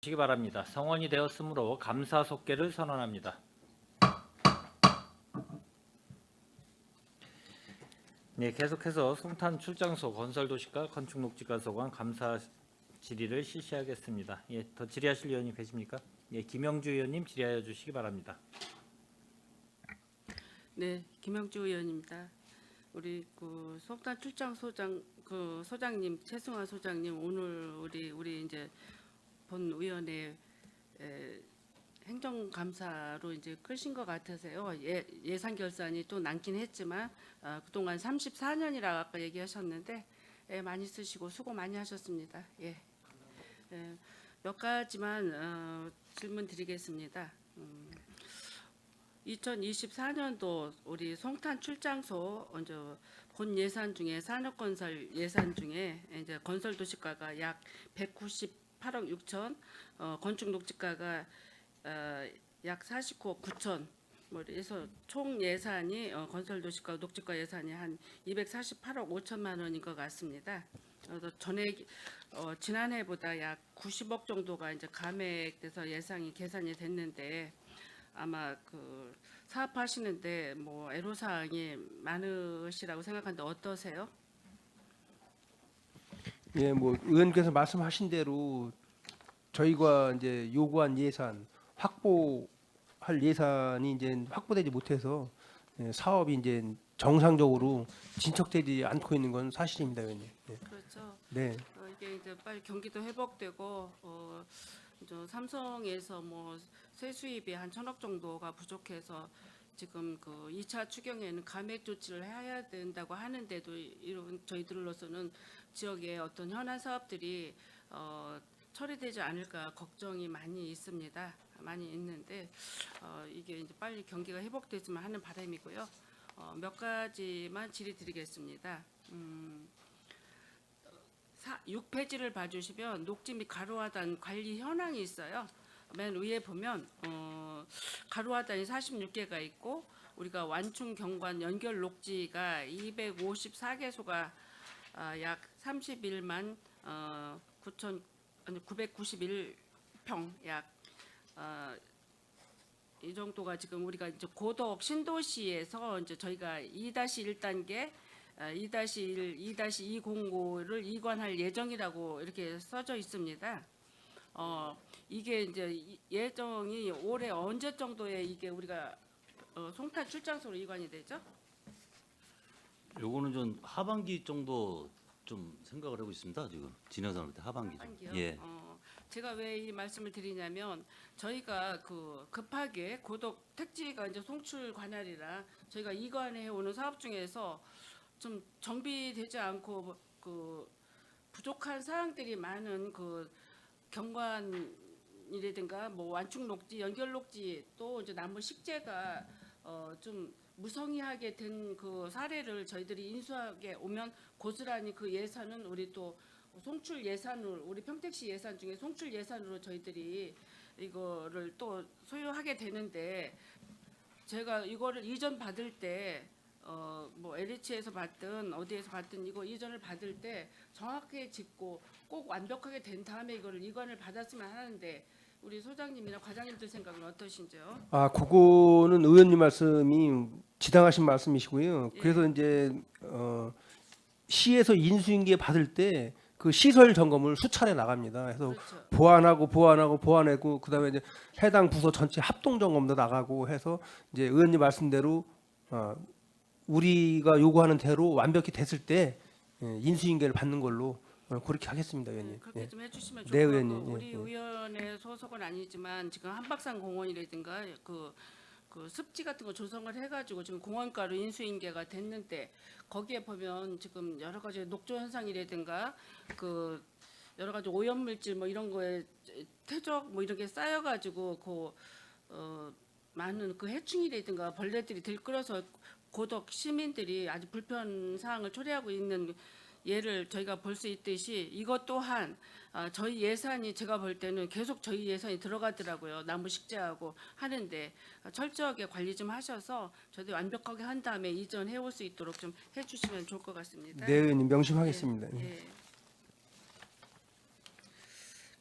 시기 바랍니다. 성원이 되었으므로 감사 속계를 선언합니다. 네, 계속해서 송탄 출장소 건설도시과 건축녹지과소관 감사 질의를 실시하겠습니다. 예, 더 질의하실 의원님 계십니까? 예, 김영주 의원님 질의하여 주시기 바랍니다. 네, 김영주 의원입니다. 우리 송탄 출장소장 소장님 최승화 소장님 오늘 우리 이제 본위원회 행정감사로 이제 끄신 것 같아서요. 예산 결산이 또 남긴 했지만 그동안 34년이라 아까 얘기하셨는데 많이 쓰시고 수고 많이 하셨습니다. 몇 가지만 질문 드리겠습니다. 2024년도 우리 송탄 출장소 이제 본 예산 중에 산업건설 예산 중에 이제 건설도시가가 약 198억 6천, 건축녹지가가 약 49억 9천, 뭐 그래서 총 예산이 건설도시가 녹지가 예산이 한 248억 5천만 원인 것 같습니다. 그래서 지난해보다 약 90억 정도가 이제 감액돼서 예산이 계산이 됐는데. 아마 사업하시는데 뭐 애로사항이 많으시라고 생각하는데 어떠세요? 예, 뭐 의원께서 말씀하신 대로 저희가 이제 요구한 예산 확보할 예산이 이제 확보되지 못해서 사업이 이제 정상적으로 진척되지 않고 있는 건 사실입니다, 의원님. 예. 그렇죠. 네. 이게 이제 빨리 경기도 회복되고 이제 삼성에서 뭐 세수입이 한 1,000억 정도가 부족해서 지금 2차 추경에는 감액 조치를 해야 된다고 하는데도 이런 저희들로서는 지역의 어떤 현안 사업들이 처리되지 않을까 걱정이 많이 있습니다. 많이 있는데 이게 이제 빨리 경기가 회복됐으면 하는 바람이고요. 몇 가지만 질의드리겠습니다. 6페이지를 봐주시면 녹지 및 가로하단 관리 현황이 있어요. 맨 위에 보면 가로하단이 46개가 있고 우리가 완충 경관 연결 녹지가 254개소가 약 31만 991평 약 이 정도가 지금 우리가 이제 고덕 신도시에서 이제 저희가 2-1단계 2-1, 2-205를 이관할 예정이라고 이렇게 써져 있습니다. 이게 이제 예정이 올해 언제 정도에 이게 우리가 송탄 출장소로 이관이 되죠? 요거는 좀 하반기 정도 좀 생각을 하고 있습니다. 지금 진행상을 볼때 하반기죠. 하반기요? 예. 제가 왜 이 말씀을 드리냐면 저희가 급하게 고덕 택지가 이제 송출 관할이라 저희가 이관해 오는 사업 중에서 좀 정비되지 않고 부족한 사항들이 많은 경관이라든가 뭐 완충 녹지, 연결 녹지 또 이제 나무 식재가 좀 무성의하게 된 사례를 저희들이 인수하게 오면 고스란히 예산은 우리 또 송출 예산으로 우리 평택시 예산 중에 송출 예산으로 저희들이 이거를 또 소유하게 되는데 제가 이거를 이전 받을 때 뭐 LH에서 받든 어디에서 받든 이거 이전을 받을 때 정확하게 짚고 꼭 완벽하게 된 다음에 이거를 이관을 받았으면 하는데 우리 소장님이나 과장님들 생각은 어떠신지요? 아, 그거는 의원님 말씀이 지당하신 말씀이시고요. 예. 그래서 이제 시에서 인수인계 받을 때 그 시설 점검을 수차례 나갑니다. 그래서 그렇죠. 보완하고 그다음에 이제 해당 부서 전체 합동 점검도 나가고 해서 이제 의원님 말씀대로 우리가 요구하는 대로 완벽히 됐을 때 인수인계를 받는 걸로 그렇게 하겠습니다, 의원님. 네, 그렇게 예. 좀 해주시면 네, 좋을 것 의원님. 같고 예, 우리 예. 의원의 소속은 아니지만 지금 한박산 공원이라든가 습지 같은 거 조성을 해가지고 지금 공원가로 인수인계가 됐는데 거기에 보면 지금 여러 가지 녹조 현상이라든가 여러 가지 오염물질 뭐 이런 거에 퇴적 뭐 이런 게 쌓여가지고 많은 해충이라든가 벌레들이 들끓어서 고덕 시민들이 아주 불편 사항을 초래하고 있는 예를 저희가 볼 수 있듯이 이것 또한 저희 예산이 제가 볼 때는 계속 저희 예산이 들어가더라고요. 나무 식재하고 하는데 철저하게 관리 좀 하셔서 저희들 완벽하게 한 다음에 이전해 올 수 있도록 좀 해주시면 좋을 것 같습니다. 네, 의원님 명심하겠습니다. 예.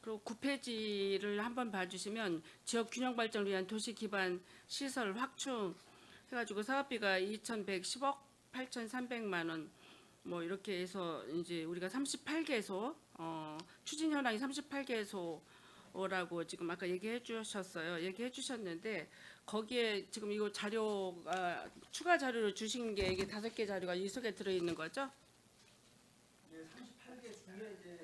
그리고 9페이지를 한번 봐주시면 지역 균형 발전을 위한 도시 기반 시설 확충 해가지고 사업비가 2,110억 8,300만 원 뭐 이렇게 해서 이제 우리가 38개소 추진 현황이 38개소라고 지금 아까 얘기해 주셨어요. 얘기해 주셨는데 거기에 지금 이거 자료가 추가 자료로 주신 게 이게 5개 자료가 이 속에 들어 있는 거죠?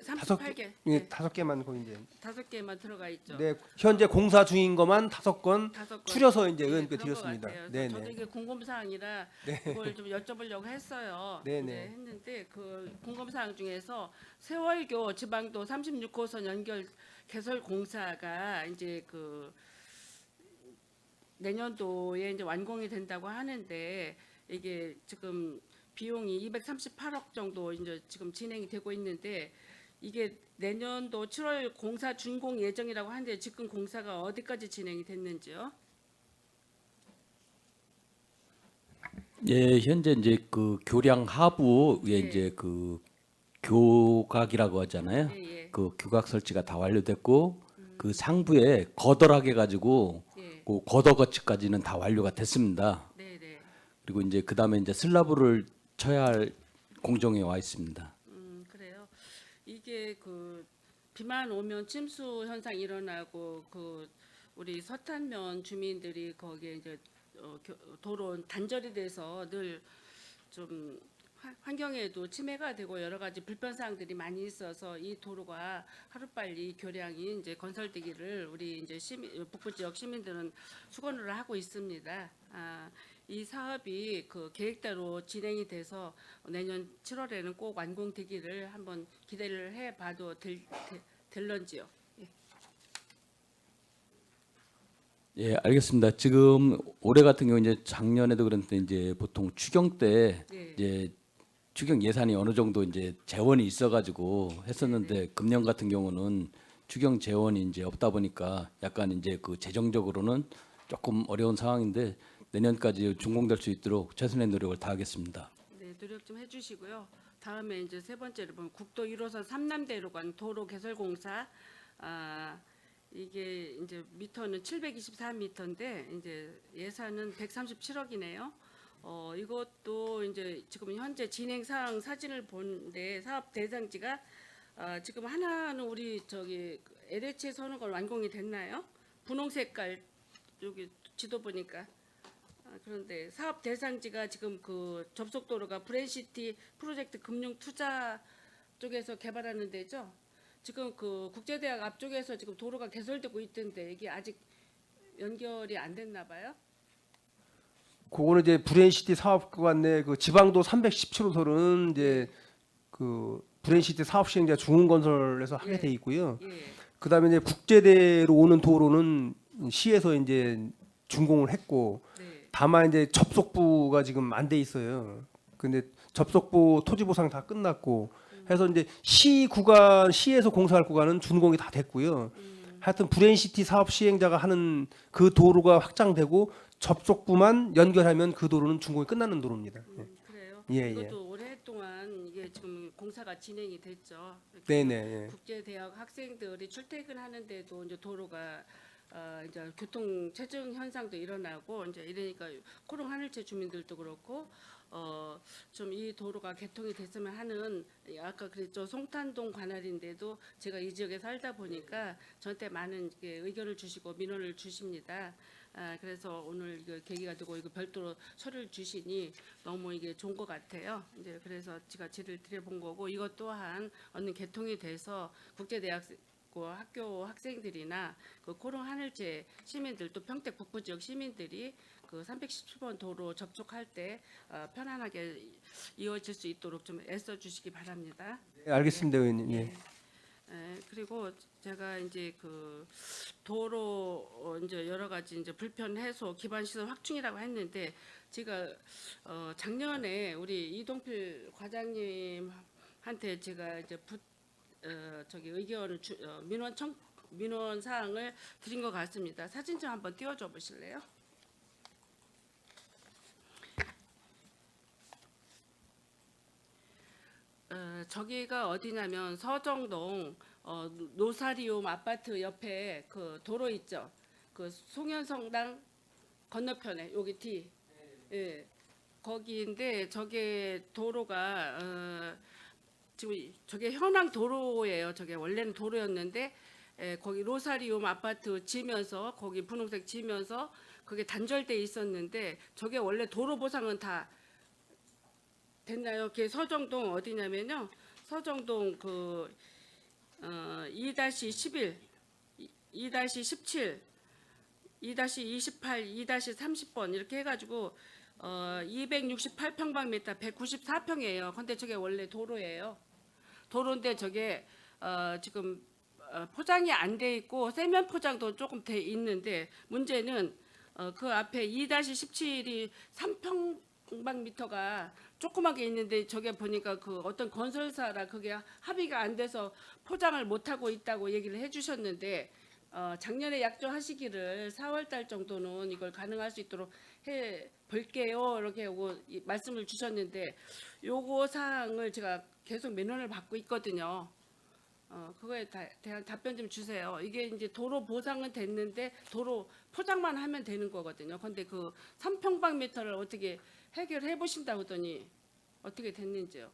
38개. 예, 5개만 거기 이제 5개만 들어가 있죠. 네, 현재 공사 중인 것만 5건 5건. 추려서 이제 네, 의원께 그런 것 드렸습니다. 같아요. 네, 저도 네. 이게 궁금사항이라 그걸 좀 여쭤보려고 했어요. 네, 이제 네. 했는데 그 궁금사항 중에서 세월교 지방도 36호선 연결 개설 공사가 이제 그 내년도에 이제 완공이 된다고 하는데 이게 지금 비용이 238억 정도 이제 지금 진행이 되고 있는데 이게 내년도 7월 공사 준공 예정이라고 하는데 지금 공사가 어디까지 진행이 됐는지요? 예, 현재 이제 그 교량 하부에 네. 이제 그 교각이라고 하잖아요. 예, 예. 그 교각 설치가 다 완료됐고 그 상부에 거덜하게 가지고 예. 그 거더 거치까지는 다 완료가 됐습니다. 네, 네. 그리고 이제 그다음에 이제 슬라브를 쳐야 할 공정에 와 있습니다. 그래요. 이게 그 비만 오면 침수 현상 일어나고 그 우리 서탄면 주민들이 거기에 이제 도로 단절이 돼서 늘 좀 환경에도 침해가 되고 여러 가지 불편 사항들이 많이 있어서 이 도로가 하루빨리 교량이 이제 건설되기를 우리 이제 북부 지역 시민들은 수건을 하고 있습니다. 이 사업이 그 계획대로 진행이 돼서 내년 7월에는 꼭 완공되기를 한번 기대를 해봐도 될런지요. 예, 알겠습니다. 지금 올해 같은 경우 이제 작년에도 그랬는데 이제 보통 추경 때 네. 이제 추경 예산이 어느 정도 이제 재원이 있어가지고 했었는데 금년 같은 경우는 추경 재원이 이제 없다 보니까 약간 이제 그 재정적으로는 조금 어려운 상황인데 내년까지 준공될 수 있도록 최선의 노력을 다하겠습니다. 네, 노력 좀 해주시고요. 다음에 이제 세 번째로 보면 국도 1호선 삼남대로 간 도로 개설 공사. 이게 이제 미터는 724m인데 이제 예산은 137억이네요. 이것도 이제 지금 현재 진행 사항 사진을 본데 사업 대상지가 지금 하나는 우리 저기 LH 선호가 완공이 됐나요? 분홍 색깔 여기 지도 보니까 그런데 사업 대상지가 지금 그 접속도로가 브랜시티 프로젝트 금융 투자 쪽에서 개발하는 데죠. 지금 그 국제대학 앞쪽에서 지금 도로가 개설되고 있던데 이게 아직 연결이 안 됐나 봐요. 그거는 이제 브랜시티 사업구간 내 그 지방도 317호선은 이제 그 브랜시티 사업 시행자 중흥건설에서 하게 예. 돼 있고요. 예. 그다음에 이제 국제대로 오는 도로는 시에서 이제 준공을 했고 네. 다만 이제 접속부가 지금 안 돼 있어요. 근데 접속부 토지 보상 다 끝났고 해서 이제 시 구간 시에서 공사할 구간은 준공이 다 됐고요. 하여튼 브랜시티 사업 시행자가 하는 그 도로가 확장되고 접속부만 연결하면 그 도로는 준공이 끝나는 도로입니다. 그래요. 예, 예. 이것도 오랫동안 이게 지금 공사가 진행이 됐죠. 네네. 예. 국제대학 학생들이 출퇴근하는데도 이제 도로가 이제 교통 체증 현상도 일어나고 이제 이러니까 코롱 하늘채 주민들도 그렇고 좀 이 도로가 개통이 됐으면 하는 아까 그랬죠 송탄동 관할인데도 제가 이 지역에 살다 보니까 저한테 많은 의견을 주시고 민원을 주십니다. 그래서 오늘 이거 계기가 되고 이거 별도로 서류를 주시니 너무 이게 좋은 것 같아요. 이제 그래서 제가 질의를 드려본 거고 이것 또한 어느 개통이 돼서 국제대학 그 학교 학생들이나 그 코롱 하늘채 시민들 또 평택 북부 지역 시민들이 그 317번 도로 접촉할 때 편안하게 이어질 수 있도록 좀 애써 주시기 바랍니다. 네, 알겠습니다, 의원님. 예. 그리고 제가 이제 그 도로 이제 여러 가지 이제 불편 해소 기반 시설 확충이라고 했는데 제가 작년에 우리 이동필 과장님한테 제가 이제 저기 의견을 민원 사항을 드린 것 같습니다. 사진 좀 한번 띄워줘 보실래요? 저기가 어디냐면 서정동 노사리움 아파트 옆에 그 도로 있죠. 그 송현성당 건너편에 여기 뒤. 예. 거기인데 저게 도로가 지금 저게 현황 도로예요. 저게 원래는 도로였는데 거기 로사리움 아파트 지면서 거기 분홍색 지면서 그게 단절돼 있었는데 저게 원래 도로 보상은 다 됐나요? 그게 서정동 어디냐면요. 서정동 그 2-11, 2-17, 2-28, 2-30번 이렇게 해가지고 268평방미터 194평이에요. 근데 저게 원래 도로예요. 도로인데 저게 지금 포장이 안 돼 있고 세면 포장도 조금 돼 있는데 문제는 그 앞에 2-17이 3평방미터가 조그맣게 있는데 저게 보니까 그 어떤 건설사라 그게 합의가 안 돼서 포장을 못 하고 있다고 얘기를 해주셨는데 작년에 약조하시기를 4월달 정도는 이걸 가능할 수 있도록 해 볼게요 이렇게 말씀을 주셨는데 요거 사항을 제가 계속 민원을 받고 있거든요. 그거에 대한 답변 좀 주세요. 이게 이제 도로 보상은 됐는데 도로 포장만 하면 되는 거거든요. 근데 그 3평방미터를 어떻게 해결해 보신다고 하더니 어떻게 됐는지요?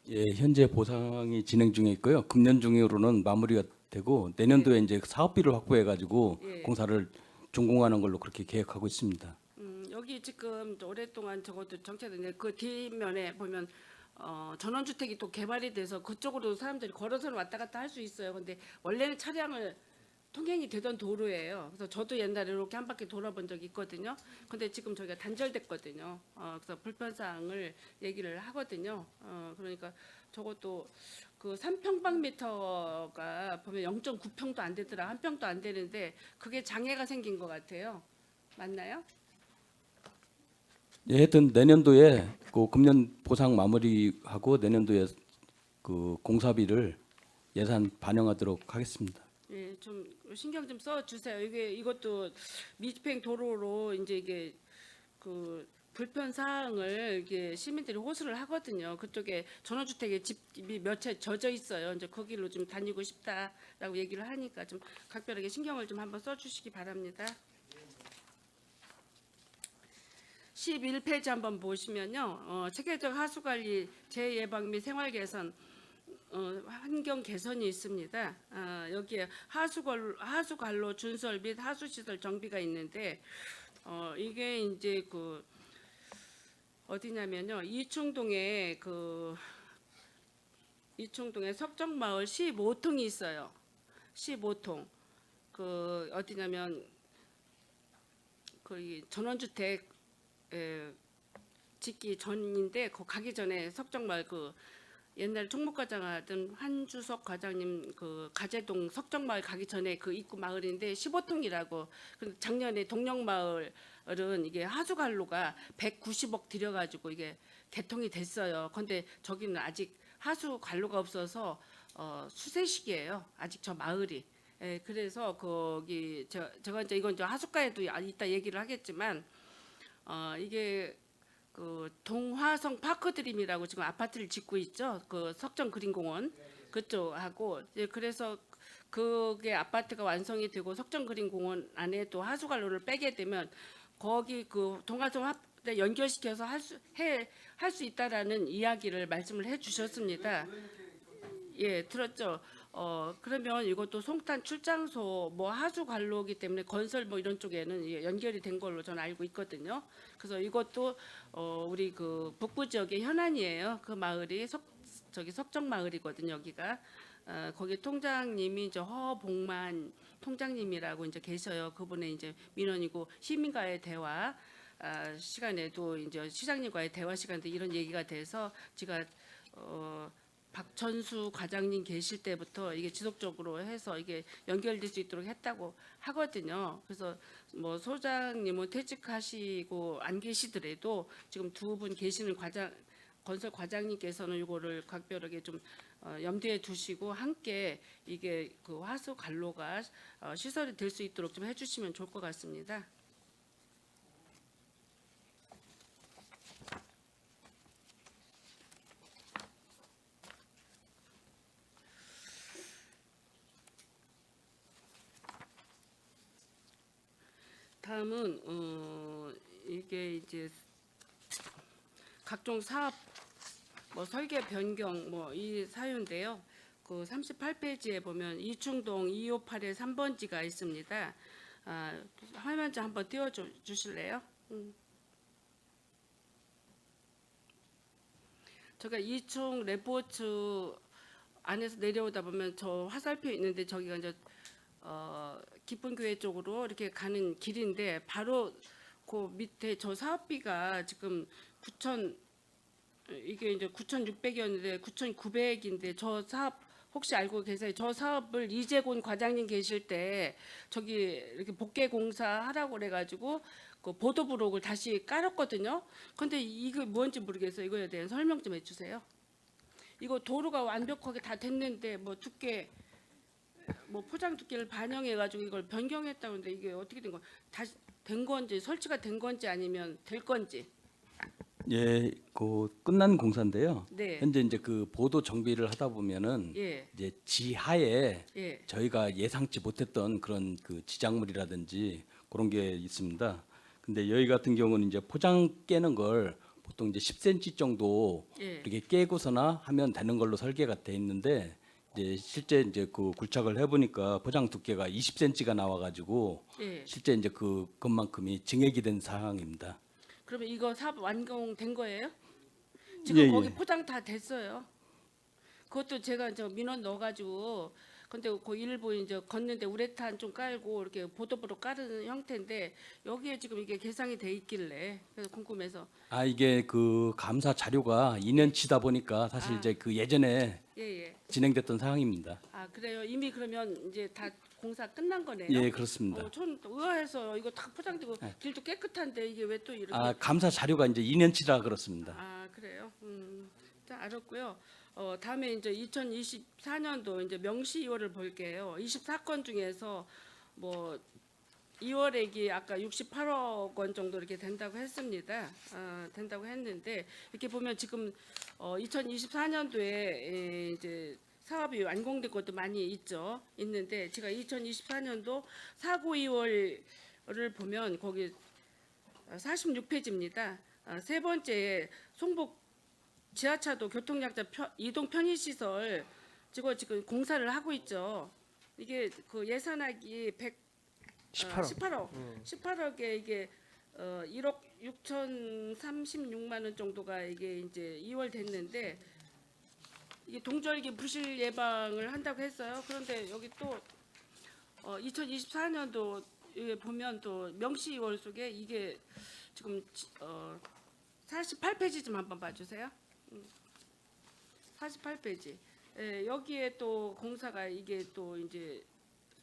예, 현재 보상이 진행 중에 있고요. 금년 중으로는 마무리가 되고 내년도에 이제 사업비를 확보해 가지고 예. 공사를 준공하는 걸로 그렇게 계획하고 있습니다. 여기 지금 오랫동안 적어도 정체됐는데 그 뒷면에 보면 전원주택이 또 개발이 돼서 그쪽으로 사람들이 걸어서는 왔다 갔다 할 수 있어요. 근데 원래는 차량을 통행이 되던 도로예요. 그래서 저도 옛날에 이렇게 한 바퀴 돌아본 적이 있거든요. 근데 지금 저희가 단절됐거든요. 그래서 불편사항을 얘기를 하거든요. 그러니까 저것도 그 3평방미터가 보면 0.9평도 안 되더라. 한 평도 안 되는데 그게 장애가 생긴 것 같아요. 맞나요? 예, 하여튼 내년도에 그 금년 보상 마무리하고 내년도에 그 공사비를 예산 반영하도록 하겠습니다. 예, 좀 신경 좀 써 주세요. 이것도 미집행 도로로 이제 이게 그 불편 사항을 이게 시민들이 호소를 하거든요. 그쪽에 전원주택에 집이 몇 채 젖어 있어요. 이제 거기로 좀 다니고 싶다라고 얘기를 하니까 좀 각별하게 신경을 좀 한번 써 주시기 바랍니다. 11페이지 한번 보시면요. 체계적 하수 관리 재예방 및 생활 개선 환경 개선이 있습니다. 여기에 하수관로 준설 및 하수시설 정비가 있는데 이게 이제 그 어디냐면요. 이충동에 석정마을 15통이 있어요. 15통. 그 어디냐면 그 전원주택 짓기 전인데 그 가기 전에 석정마을 그 옛날 총무과장 하던 한주석 과장님 그 가재동 석정마을 가기 전에 그 입구 마을인데 15통이라고. 작년에 동령마을은 이게 하수관로가 190억 들여가지고 이게 개통이 됐어요. 근데 저기는 아직 하수관로가 없어서 수세식이에요. 아직 저 마을이. 그래서 거기 제가 이제 이건 이제 하수과에도 이따 얘기를 하겠지만 이게 그 동화성 파크드림이라고 지금 아파트를 짓고 있죠. 그 석정 그린공원 그쪽하고 그래서 그게 아파트가 완성이 되고 석정 그린공원 안에 또 하수관로를 빼게 되면 거기 그 동화성 합 연결시켜서 할 수 있다라는 이야기를 말씀을 해주셨습니다. 예, 들었죠. 그러면 이것도 송탄 출장소 뭐 하수 관로기 때문에 건설 뭐 이런 쪽에는 연결이 된 걸로 저는 알고 있거든요. 그래서 이것도 우리 그 북부 지역의 현안이에요. 그 마을이 석정 마을이거든요. 여기가 거기 통장님이 이제 허봉만 통장님이라고 이제 계셔요. 그분의 이제 민원이고 시민과의 대화 시간에도 이제 시장님과의 대화 시간도 이런 얘기가 돼서 제가 박천수 과장님 계실 때부터 이게 지속적으로 해서 이게 연결될 수 있도록 했다고 하거든요. 그래서 뭐 소장님은 퇴직하시고 안 계시더라도 지금 두 분 계시는 건설 과장님께서는 이거를 각별하게 좀 염두에 두시고 함께 이게 그 하수 관로가 시설이 될 수 있도록 좀 해주시면 좋을 것 같습니다. 다음은 이게 이제 각종 사업 뭐 설계 변경 뭐 이 사유인데요. 그 38페이지에 보면 이충동 258의 3번지가 있습니다. 화면 좀 한번 띄워 주실래요? 제가 이충 레포츠 안에서 내려오다 보면 저 화살표 있는데 저기가 이제 기쁜교회 쪽으로 이렇게 가는 길인데 바로 그 밑에 저 사업비가 지금 9천 이게 이제 9,600이었는데 9,900인데 저 사업 혹시 알고 계세요? 저 사업을 이재곤 과장님 계실 때 저기 이렇게 복개 공사 하라고 그래가지고 그 보도부록을 다시 깔았거든요. 근데 이거 뭔지 모르겠어요. 이거에 대한 설명 좀 해주세요. 이거 도로가 완벽하게 다 됐는데 뭐 두께 뭐 포장 두께를 반영해가지고 이걸 변경했다는데 이게 어떻게 된 거? 다시 된 건지 설치가 된 건지 아니면 될 건지. 예, 그 끝난 공사인데요. 네. 현재 이제 그 보도 정비를 하다 보면은 예. 이제 지하에 예. 저희가 예상치 못했던 그런 그 지작물이라든지 그런 게 있습니다. 근데 여기 같은 경우는 이제 포장 깨는 걸 보통 이제 10cm 정도 예. 이렇게 깨고서나 하면 되는 걸로 설계가 돼 있는데 이제 실제 이제 그 굴착을 해보니까 포장 두께가 20cm가 나와가지고 예. 실제 이제 그것만큼이 증액이 된 상황입니다. 그러면 이거 사업 완공된 거예요? 지금 예, 거기 예. 포장 다 됐어요. 그것도 제가 저 민원 넣어가지고 근데 그 일부 이제 걷는데 우레탄 좀 깔고 이렇게 보도부로 깔은 형태인데 여기에 지금 이게 개상이 돼 있길래 그래서 궁금해서 아 이게 그 감사 자료가 2년치다 보니까 사실 이제 그 예전에 예예. 진행됐던 상황입니다. 아 그래요. 이미 그러면 이제 다 공사 끝난 거네요. 예, 그렇습니다. 전 의아해서 이거 다 포장되고 길도 깨끗한데 이게 왜 또 이렇게? 아 감사 자료가 이제 2년치라 그렇습니다. 아 그래요. 자 알았고요. 다음에 이제 2024년도 이제 명시 2월을 볼게요. 24건 중에서 뭐 2월액이 아까 68억 원 정도 이렇게 된다고 했습니다. 된다고 했는데 이렇게 보면 지금 2024년도에 이제 사업이 완공된 것도 많이 있는데 제가 2024년도 4구 2월을 보면 거기 46페이지입니다. 세 번째 송복 지하차도 교통약자 이동 편의시설 지금 공사를 하고 있죠. 이게 그 예산액이 18억. 18억에 이게 1억 6,036만 원 정도가 이게 이제 2월 됐는데 이게 동절기 부실 예방을 한다고 했어요. 그런데 여기 또 2024년도 보면 또 명시 2월 속에 이게 지금 48페이지 좀 한번 봐주세요. 48페이지. 예, 여기에 또 공사가 이게 또 이제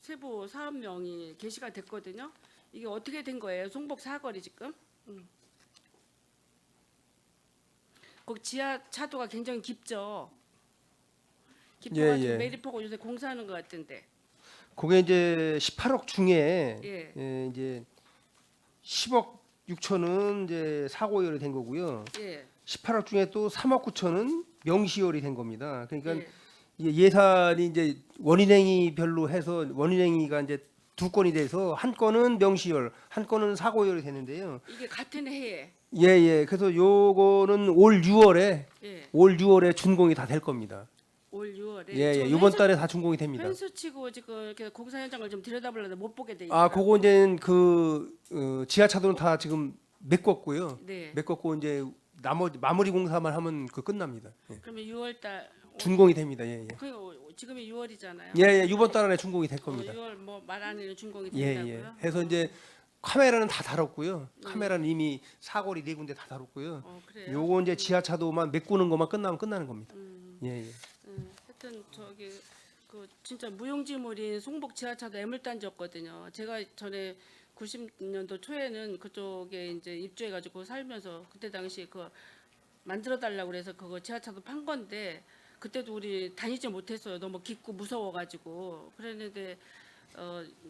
세부 사업명이 게시가 됐거든요. 이게 어떻게 된 거예요? 송복 사거리 지금. 거기 지하 차도가 굉장히 깊죠. 깊어가지고 예. 매립하고 요새 공사하는 것 같은데. 그게 이제 18억 중에 예. 이제 10억 6천은 이제 사고율이 된 거고요. 예. 18억 중에 또 3억 9천은 명시월이 된 겁니다. 그러니까 예. 이게 예산이 이제 원인행위 별로 해서 원인행위가 이제 두 건이 돼서 한 건은 명시월, 한 건은 사고열이 되는데요. 이게 같은 해에. 예. 그래서 요거는 올 6월에 준공이 다 될 겁니다. 올 6월에. 예. 이번 달에 다 준공이 됩니다. 현수치고 지금 이렇게 공사 현장을 좀 들여다보려는데 못 보게 돼 있어요. 아, 그거 이제 그 지하차도는 다 지금 메꿨고요. 네. 메꿨고 이제 나머지 마무리 공사만 하면 그 끝납니다. 예. 그러면 6월 달. 준공이 됩니다. 예. 지금이 6월이잖아요. 예. 이번 달 안에 준공이 될 겁니다. 6월 뭐 말 안에는 준공이 예. 된다고요? 해서 이제 카메라는 다 달았고요. 카메라는 이미 사거리 네 군데 다 달았고요. 그래요. 요거 이제 지하차도만 메꾸는 것만 끝나면 끝나는 겁니다. 예. 하여튼 저기 그 진짜 무용지물인 송복 지하차도 애물단지였거든요. 제가 전에 90년도 초에는 그쪽에 이제 입주해가지고 살면서 그때 당시 그 만들어 달라고 그래서 그거 지하차도 판 건데 그때도 우리 다니지 못했어요. 너무 깊고 무서워가지고 그랬는데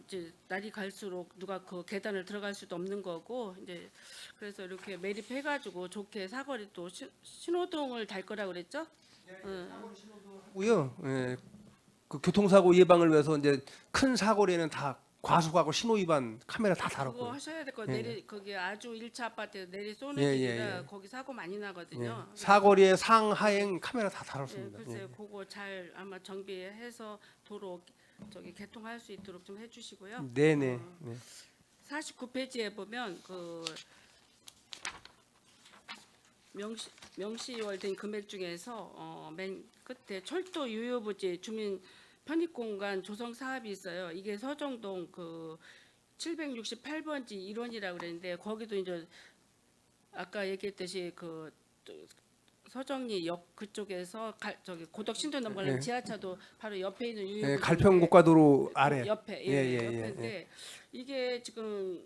이제 날이 갈수록 누가 그 계단을 들어갈 수도 없는 거고 이제 그래서 이렇게 매립해가지고 좋게 사거리 또 신호등을 달 거라 그랬죠? 고요. 예. 그 교통사고 예방을 위해서 이제 큰 사거리에는 다 과속하고 신호 위반 카메라 다 그거 달았고요. 하셔야 될 거. 예, 내리 거기 아주 1차 아파트 내리 쏘는 예, 예, 길이라 예. 거기 사고 많이 예. 나거든요. 사거리에 상하행 카메라 다 예, 달았습니다. 글쎄요. 예. 그거 잘 아마 정비해서 도로 저기 개통할 수 있도록 좀 해주시고요. 네네. 네. 49페이지에 보면 그 명시월된 금액 중에서 맨 끝에 철도 유효부지 주민 편입공간 조성 사업이 있어요. 이게 서정동 그 768번지 1원이라고 그랬는데 거기도 이제 아까 얘기했듯이 그 서정리 역 그쪽에서 저기 고덕 신도 넘어가는 네. 지하차도 바로 옆에 있는 예, 유효부지 갈평고가도로 아래. 옆에 옆인데 이게 지금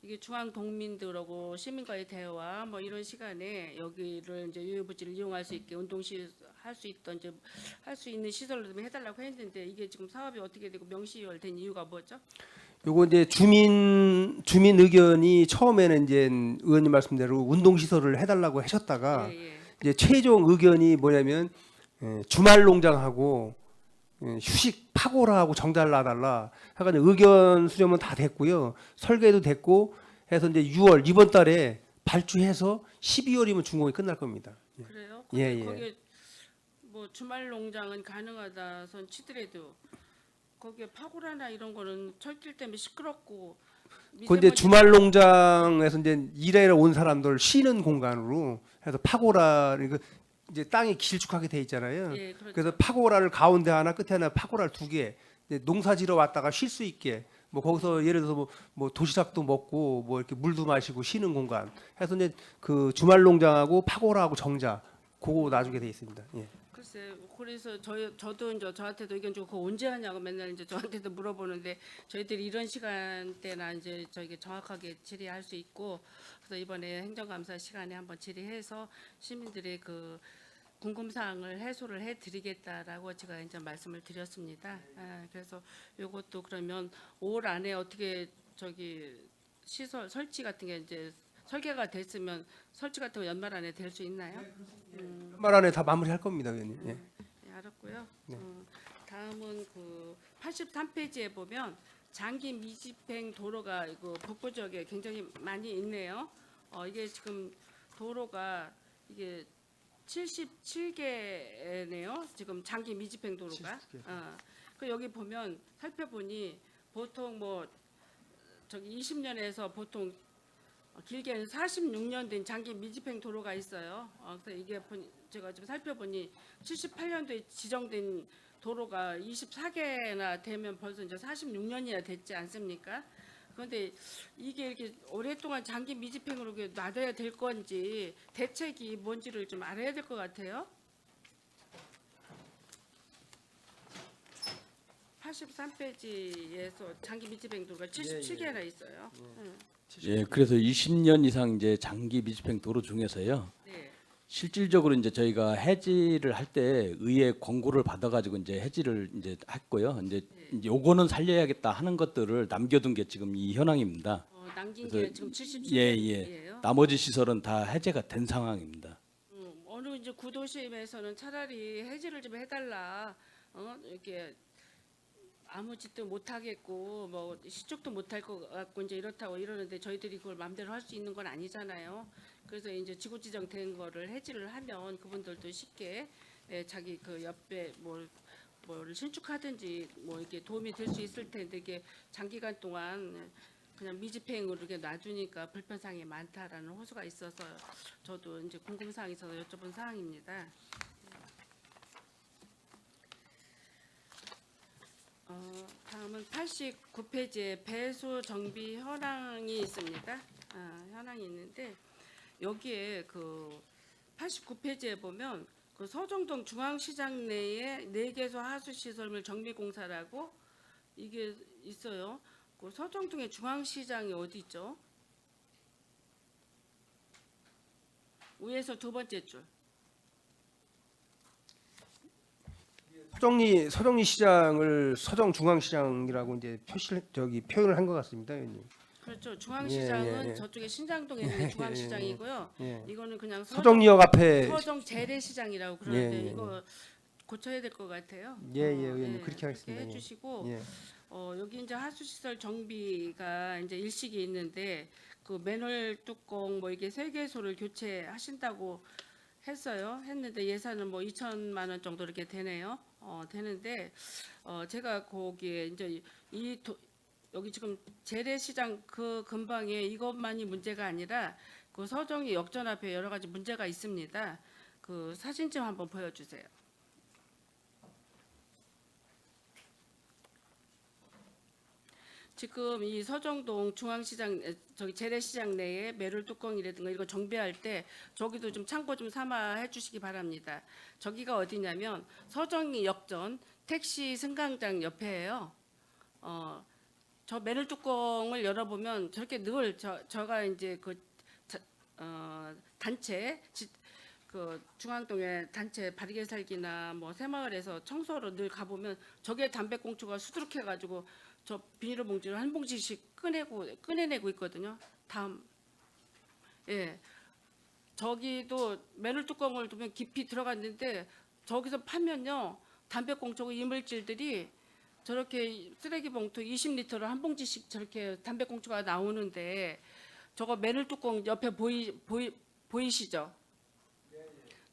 이게 중앙 동민들하고 시민과의 대화 뭐 이런 시간에 여기를 이제 유효부지를 이용할 수 있게 운동시 할 수 있던 이제 할 수 있는 시설로 좀 해달라고 했는데 이게 지금 사업이 어떻게 되고 명시화된 이유가 뭐죠? 요거 이제 주민 의견이 처음에는 이제 의원님 말씀대로 운동 시설을 해달라고 하셨다가 예, 예. 이제 최종 의견이 뭐냐면 주말 농장하고 휴식 파고라하고 정자를 놔달라. 하여간 의견 수렴은 다 됐고요. 설계도 됐고 해서 이제 6월 이번 달에 발주해서 12월이면 준공이 끝날 겁니다. 그래요? 예, 근데 예. 거기에 뭐 주말 농장은 가능하다 손 치더라도 거기에 파고라나 이런 거는 철길 때문에 시끄럽고 그 이제 미세먼지- 주말 농장에서 이제 일하러 온 사람들 쉬는 공간으로 해서 파고라 이거 이제 땅이 길쭉하게 돼 있잖아요. 예, 그렇죠. 그래서 파고라를 가운데 하나 끝에 하나 파고라를 두 개. 이제 농사지러 왔다가 쉴 수 있게 뭐 거기서 예를 들어서 뭐 도시락도 먹고 뭐 이렇게 물도 마시고 쉬는 공간 해서 이제 그 주말 농장하고 파고라하고 정자 그거 놔주게 돼 있습니다. 예. 글쎄, 그래서 저도 이제 저한테도 의견 주고 그거 언제 하냐고 맨날 이제 저한테도 물어보는데 저희들이 이런 시간대나 이제 저희가 정확하게 질의할 수 있고 그래서 이번에 행정감사 시간에 한번 질의해서 시민들의 그 궁금 사항을 해소를 해드리겠다라고 제가 이제 말씀을 드렸습니다. 그래서 이것도 그러면 올 안에 어떻게 저기 시설 설치 같은 게 이제 설계가 됐으면 설치 같은 거 연말 안에 될 수 있나요? 말 안에 다 마무리할 겁니다, 의원님. 예. 네, 알았고요. 네. 다음은 그 83페이지에 보면 장기 미집행 도로가 이거 북부 지역에 굉장히 많이 있네요. 이게 지금 도로가 이게 77개네요. 지금 장기 미집행 도로가. 그 여기 보면 살펴보니 보통 뭐 저기 20년에서 보통 길게는 46년 된 장기 미집행 도로가 있어요. 그래서 이게 제가 지금 살펴보니 78년도에 지정된 도로가 24개나 되면 벌써 이제 46년이나 됐지 않습니까? 그런데 이게 이렇게 오랫동안 장기 미집행으로 놔둬야 될 건지 대책이 뭔지를 좀 알아야 될 것 같아요. 83페이지에서 장기 미집행 도로가 77개나 있어요. 예, 그래서 20년 이상 이제 장기 미집행 도로 중에서요. 네. 실질적으로 이제 저희가 해지를 할 때 의회 권고를 받아가지고 이제 해지를 이제 했고요. 이제 요거는 살려야겠다 하는 것들을 남겨둔 게 지금 이 현황입니다. 남긴 그래서 게 지금 77개예요. 예. 나머지 시설은 다 해제가 된 상황입니다. 어느 이제 구도심에서는 차라리 해지를 좀 해달라. 이렇게 아무 짓도 못 하겠고 뭐 시축도 못 할 것 같고 이제 이렇다고 이러는데 저희들이 그걸 마음대로 할 수 있는 건 아니잖아요. 그래서 이제 지구 지정된 거를 해지를 하면 그분들도 쉽게 자기 그 옆에 뭘 신축하든지 뭐 이렇게 도움이 될 수 있을 텐데 이게 장기간 동안 그냥 미집행으로 이렇게 놔두니까 불편사항이 많다라는 호소가 있어서 저도 이제 궁금 사항이 있어서 여쭤본 사항입니다. 다음은 89페이지에 배수 정비 현황이 있습니다. 현황이 있는데 여기에 그 89페이지에 보면 그 서정동 중앙시장 내에 4개소 하수시설물 정비공사라고 이게 있어요. 그 서정동의 중앙시장이 어디 있죠? 위에서 두 번째 줄. 서정리 시장을 서정중앙시장이라고 이제 표현을 한 것 같습니다, 의원님. 그렇죠. 중앙시장은 예. 저쪽에 신장동에 있는 중앙시장이고요. 예. 이거는 그냥 서정리역 앞에 서정 재래시장이라고 그러는데 예. 이거 고쳐야 될 것 같아요. 의원님 그렇게 그렇게 하겠습니다. 예. 해주시고 예. 여기 이제 하수시설 정비가 이제 일식이 있는데 그 맨홀 뚜껑 뭐 이게 3개소를 교체하신다고 했는데 예산은 뭐 2천만 원 정도 이렇게 되네요. 되는데 제가 거기에 이제 여기 지금 재래시장 그 근방에 이것만이 문제가 아니라 그 서정이 역전 앞에 여러 가지 문제가 있습니다. 그 사진 좀 한번 보여주세요. 지금 이 서정동 중앙시장 저기 재래시장 내에 매룰 뚜껑이라든가 이거 정비할 때 저기도 좀 참고 좀 삼아 해주시기 바랍니다. 저기가 어디냐면 서정이 역전 택시 승강장 옆에예요. 저 매룰 뚜껑을 열어보면 저렇게 늘 저가 이제 단체 그 중앙동의 단체 바르게 살기나 뭐 새마을에서 청소로 늘 가보면 저게 담배꽁초가 수두룩해가지고 저 비닐봉지를 한 봉지씩 꺼내내고 있거든요. 다음, 예, 저기도 맨홀 뚜껑을 두면 깊이 들어갔는데 저기서 파면요 담배꽁초 이물질들이 저렇게 쓰레기 봉투 20리터를 한 봉지씩 저렇게 담배꽁초가 나오는데 저거 맨홀 뚜껑 옆에 보이시죠?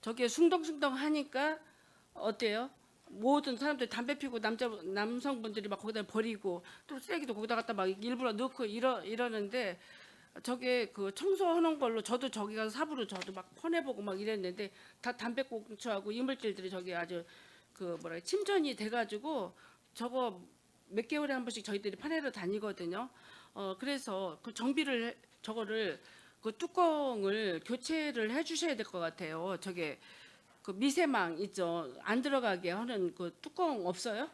저게 숭덩숭덩 하니까 어때요? 모든 사람들이 담배 피우고 남성분들이 막 거기다 버리고 또 쓰레기도 거기다 갖다 막 일부러 넣고 이러는데 저게 그 청소하는 걸로 저도 저기 가서 삽으로 저도 막 퍼내보고 막 이랬는데 다 담배꽁초하고 이물질들이 저기 아주 그 뭐라 침전이 돼가지고 저거 몇 개월에 한 번씩 저희들이 파내러 다니거든요. 그래서 그 정비를 저거를 그 뚜껑을 교체를 해주셔야 될 것 같아요. 저게 그 미세망 있죠. 안 들어가게 하는 그 뚜껑 없어요?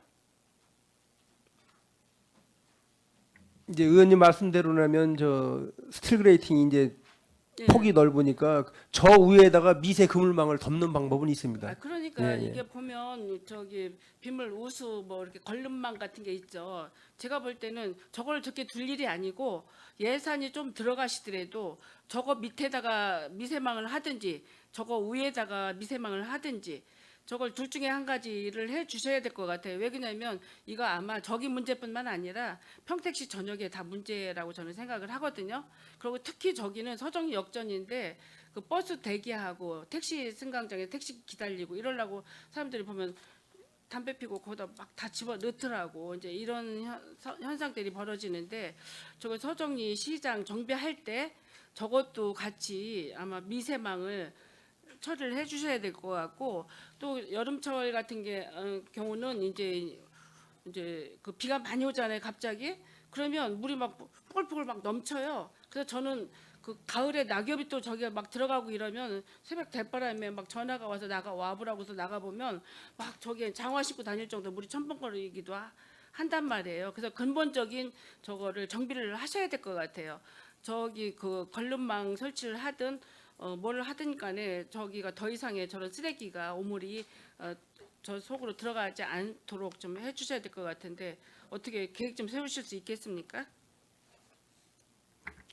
이제 의원님 말씀대로라면 저 스틸 그레이팅이 이제 예. 폭이 넓으니까 저 위에다가 미세 그물망을 덮는 방법은 있습니다. 그러니까 예, 예. 이게 보면 저기 빗물 우수 뭐 이렇게 걸름망 같은 게 있죠. 제가 볼 때는 저걸 저렇게 둘 일이 아니고 예산이 좀 들어가시더라도 저거 밑에다가 미세망을 하든지 저거 위에다가 미세망을 하든지 저걸 둘 중에 한 가지를 해 주셔야 될 것 같아요. 왜 그러냐면 이거 아마 저기 문제뿐만 아니라 평택시 전역에 다 문제라고 저는 생각을 하거든요. 그리고 특히 저기는 서정리 역전인데 그 버스 대기하고 택시 승강장에 택시 기다리고 이러려고 사람들이 보면 담배 피고 거기다 막 다 집어 넣더라고. 이제 이런 현상들이 벌어지는데 저거 서정리 시장 정비할 때 저것도 같이 아마 미세망을 처리를 해주셔야 될 것 같고 또 여름철 같은 경우는 이제 그 비가 많이 오잖아요 갑자기. 그러면 물이 막 뽀글뽀글 막 넘쳐요. 그래서 저는 그 가을에 낙엽이 또 저기 막 들어가고 이러면 새벽 대바람에 막 전화가 와서 와보라고서 나가보면 막 저기 장화 신고 다닐 정도 물이 첨벙거리기도 한단 말이에요. 그래서 근본적인 저거를 정비를 하셔야 될 것 같아요. 저기 그 걸름망 설치를 하든 뭘 하든 간에 저기가 더 이상의 저런 쓰레기가 오물이 저 속으로 들어가지 않도록 좀 해주셔야 될 것 같은데 어떻게 계획 좀 세우실 수 있겠습니까?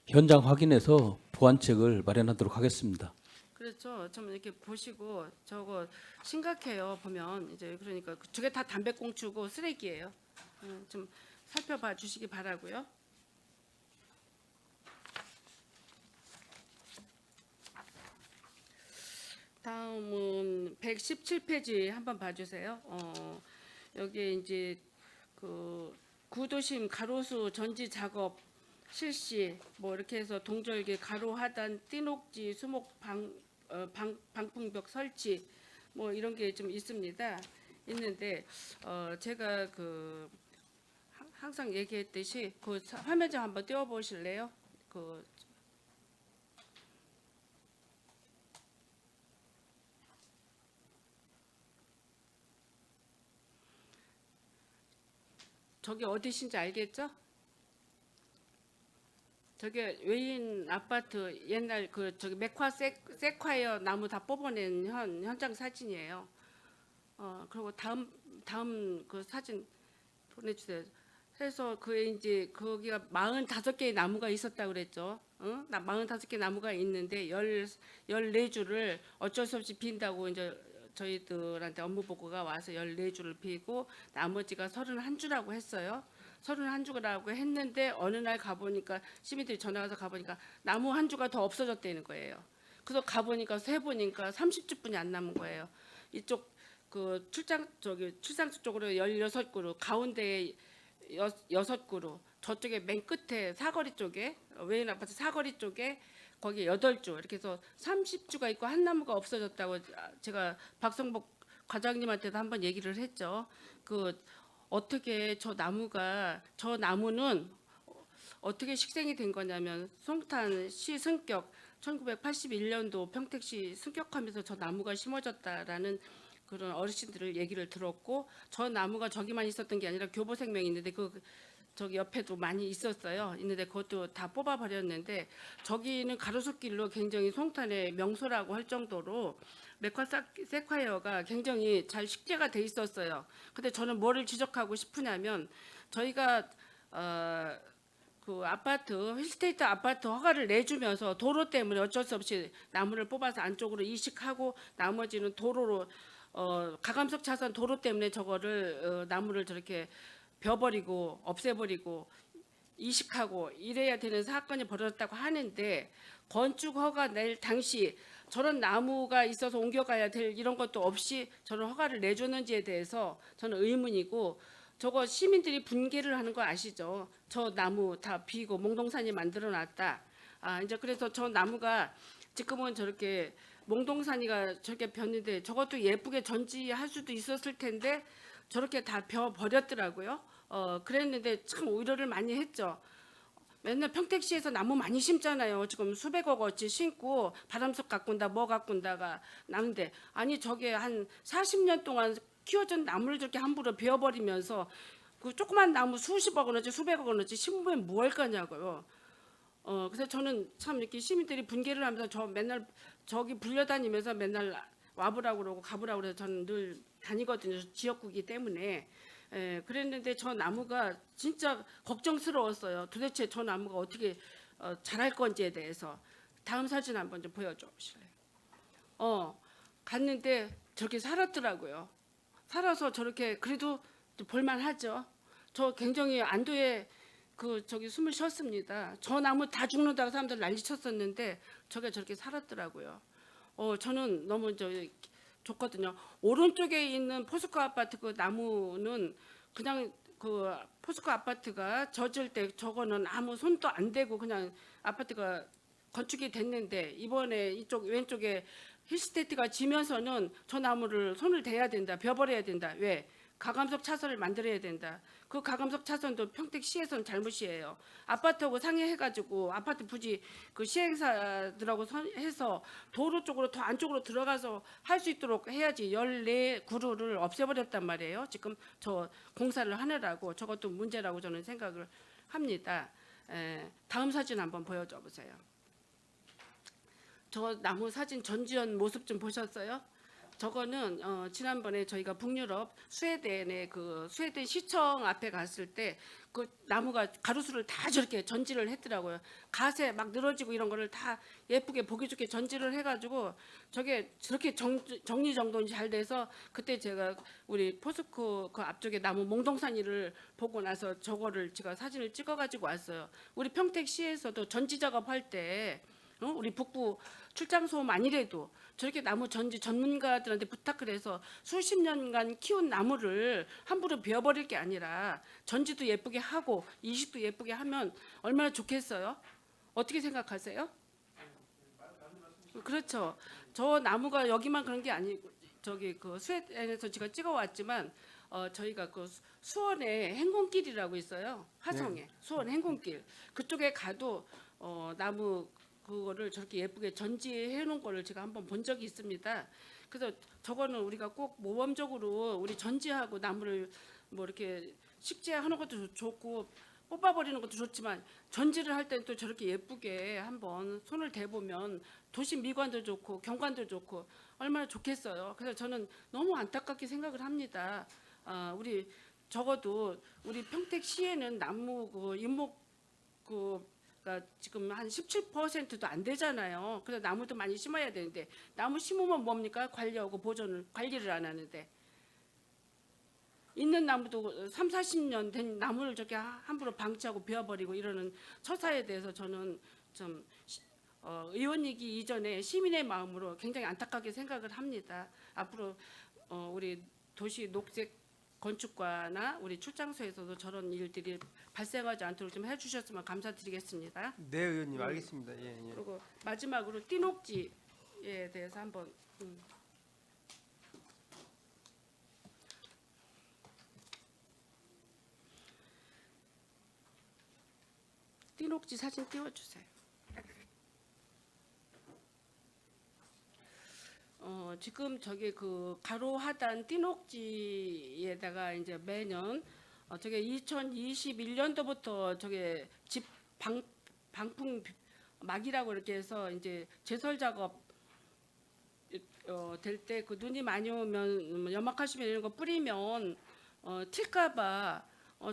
현장 확인해서 보완책을 마련하도록 하겠습니다. 그렇죠. 좀 이렇게 보시고 저거 심각해요. 보면 이제 그러니까 저게 다 담배꽁초고 쓰레기예요. 좀 살펴봐 주시기 바라고요. 다음은 117페이지 한번 봐주세요. 여기에 이제 그 구도심 가로수 전지 작업 실시 뭐 이렇게 해서 동절개 가로 하단 띠녹지 수목 방풍벽 설치 뭐 이런 게 좀 있는데 제가 그 항상 얘기했듯이 그 화면 좀 한번 띄워 보실래요? 저기 어디신지 알겠죠? 저게 외인 아파트 옛날 그 저기 맥화 세콰이어 나무 다 뽑아낸 현장 사진이에요. 그리고 다음 그 사진 보내주세요. 그래서 그 이제 거기가 45개의 나무가 있었다고 그랬죠. 응? 45개 나무가 있는데 14주를 어쩔 수 없이 빈다고 이제 저희들한테 업무 보고가 와서 14주를 피고 나머지가 31주라고 했어요. 31주라고 했는데 어느 날 가보니까 시민들이 전화 와서 가보니까 나무 한 주가 더 없어졌다는 거예요. 그래서 가보니까 세보니까 30주뿐이 안 남은 거예요. 이쪽 그 출상수 쪽으로 16그루, 가운데에 6그루, 저쪽에 맨 끝에 사거리 쪽에 외인 아파트 사거리 쪽에 거기 8주 이렇게 해서 30주가 있고 한 나무가 없어졌다고 제가 박성복 과장님한테도 한번 얘기를 했죠. 그 어떻게 저 나무는 어떻게 식생이 된 거냐면 송탄시 승격 1981년도 평택시 승격하면서 저 나무가 심어졌다라는 그런 어르신들을 얘기를 들었고 저 나무가 저기만 있었던 게 아니라 교보생명이 있는데 저기 옆에도 많이 있었어요. 있는데 그것도 다 뽑아버렸는데 저기는 가로수길로 굉장히 송탄의 명소라고 할 정도로 세콰이어가 굉장히 잘 식재가 돼 있었어요. 근데 저는 뭐를 지적하고 싶으냐면 저희가 그 아파트 힐스테이트 아파트 허가를 내주면서 도로 때문에 어쩔 수 없이 나무를 뽑아서 안쪽으로 이식하고 나머지는 도로로 가감석 차선 도로 때문에 저거를 나무를 저렇게 벼버리고 없애버리고 이식하고 이래야 되는 사건이 벌어졌다고 하는데 건축 허가 낼 당시 저런 나무가 있어서 옮겨가야 될 이런 것도 없이 저런 허가를 내줬는지에 대해서 저는 의문이고 저거 시민들이 분개를 하는 거 아시죠? 저 나무 다 비고 몽동산이 만들어놨다. 이제 그래서 저 나무가 지금은 저렇게 몽동산이가 저렇게 폈는데 저것도 예쁘게 전지할 수도 있었을 텐데 저렇게 다 벼 버렸더라고요. 그랬는데 참 우려를 많이 했죠. 맨날 평택시에서 나무 많이 심잖아요. 지금 수백억 어치 심고 바람석 가꾼다 뭐 가꾼다가 나는데 아니 저게 한 40년 동안 키워준 나무를 저렇게 함부로 베어버리면서 그 조그만 나무 수십억 원어치 수백억 원어치 심으면 뭐 할 거냐고요. 그래서 저는 참 이렇게 시민들이 분개를 하면서 저 맨날 저기 불려다니면서 맨날 와보라고 그러고 가보라고 그래서 저는 늘 다니거든요. 지역구이기 때문에. 그랬는데 저 나무가 진짜 걱정스러웠어요. 도대체 저 나무가 어떻게 자랄 건지에 대해서. 다음 사진 한번 좀 보여줘 보실래요? 갔는데 저렇게 살았더라고요. 살아서 저렇게 그래도 볼만하죠. 저 굉장히 안도의 저기 숨을 쉬었습니다. 저 나무 다 죽는다고 사람들 난리쳤었는데 저게 저렇게 살았더라고요. 저는 너무 좋거든요. 오른쪽에 있는 포스코 아파트 그 나무는 그냥 그 포스코 아파트가 젖을 때 저거는 아무 손도 안 대고 그냥 아파트가 건축이 됐는데 이번에 이쪽 왼쪽에 힐스테이트가 지면서는 저 나무를 손을 대야 된다. 벼버려야 된다. 왜? 가감석 차선을 만들어야 된다. 그 가감석 차선도 평택시에서는 잘못이에요. 아파트하고 상의해가지고 아파트 부지 그 시행사들하고 해서 도로 쪽으로 더 안쪽으로 들어가서 할 수 있도록 해야지 14그루를 없애버렸단 말이에요. 지금 저 공사를 하느라고 저것도 문제라고 저는 생각을 합니다. 다음 사진 한번 보여줘 보세요. 저 나무 사진 전지현 모습 좀 보셨어요? 저거는 지난번에 저희가 북유럽 스웨덴의 스웨덴 시청 앞에 갔을 때 그 나무가 가로수를 다 저렇게 전지를 했더라고요. 갓에 막 늘어지고 이런 거를 다 예쁘게 보기 좋게 전지를 해가지고 저게 저렇게 정리정돈이 잘 돼서 그때 제가 우리 포스코 그 앞쪽에 나무 몽동산이를 보고 나서 저거를 제가 사진을 찍어가지고 왔어요. 우리 평택시에서도 전지 작업할 때 우리 북부 출장소음 아니래도 저렇게 나무 전지 전문가들한테 부탁을 해서 수십 년간 키운 나무를 함부로 베어버릴 게 아니라 전지도 예쁘게 하고 이식도 예쁘게 하면 얼마나 좋겠어요? 어떻게 생각하세요? 그렇죠. 저 나무가 여기만 그런 게 아니고 저기 스웨덴에서 제가 찍어왔지만 저희가 수원에 행군길이라고 있어요. 화성에 수원 행군길 그쪽에 가도 나무 그거를 저렇게 예쁘게 전지해 놓은 거를 제가 한번 본 적이 있습니다. 그래서 저거는 우리가 꼭 모범적으로 우리 전지하고 나무를 뭐 이렇게 식재하는 것도 좋고 뽑아버리는 것도 좋지만 전지를 할 때는 또 저렇게 예쁘게 한번 손을 대보면 도시 미관도 좋고 경관도 좋고 얼마나 좋겠어요. 그래서 저는 너무 안타깝게 생각을 합니다. 우리 적어도 우리 평택시에는 나무 인목 그러니까 지금 한 17%도 안 되잖아요. 그래서 나무도 많이 심어야 되는데 나무 심으면 뭡니까? 관리하고 보존을 관리를 안 하는데 있는 나무도 3, 40년 된 나무를 저렇게 함부로 방치하고 베어버리고 이러는 처사에 대해서 저는 좀 의원이기 이전에 시민의 마음으로 굉장히 안타깝게 생각을 합니다. 앞으로 우리 도시 녹색 건축과나 우리 출장소에서도 저런 일들이 발생하지 않도록 좀 해주셨으면 감사드리겠습니다. 네, 의원님 알겠습니다. 예, 예. 그리고 마지막으로 띠녹지에 대해서 한번 띠녹지 사진 띄워주세요. 지금 저기 그 가로 하단 띠녹지에다가 이제 매년 저게 2021년도부터 저게 집 방풍 막이라고 이렇게 해서 이제 제설 작업 될 때 그 눈이 많이 오면 연막하시면 이런 거 뿌리면 튈까봐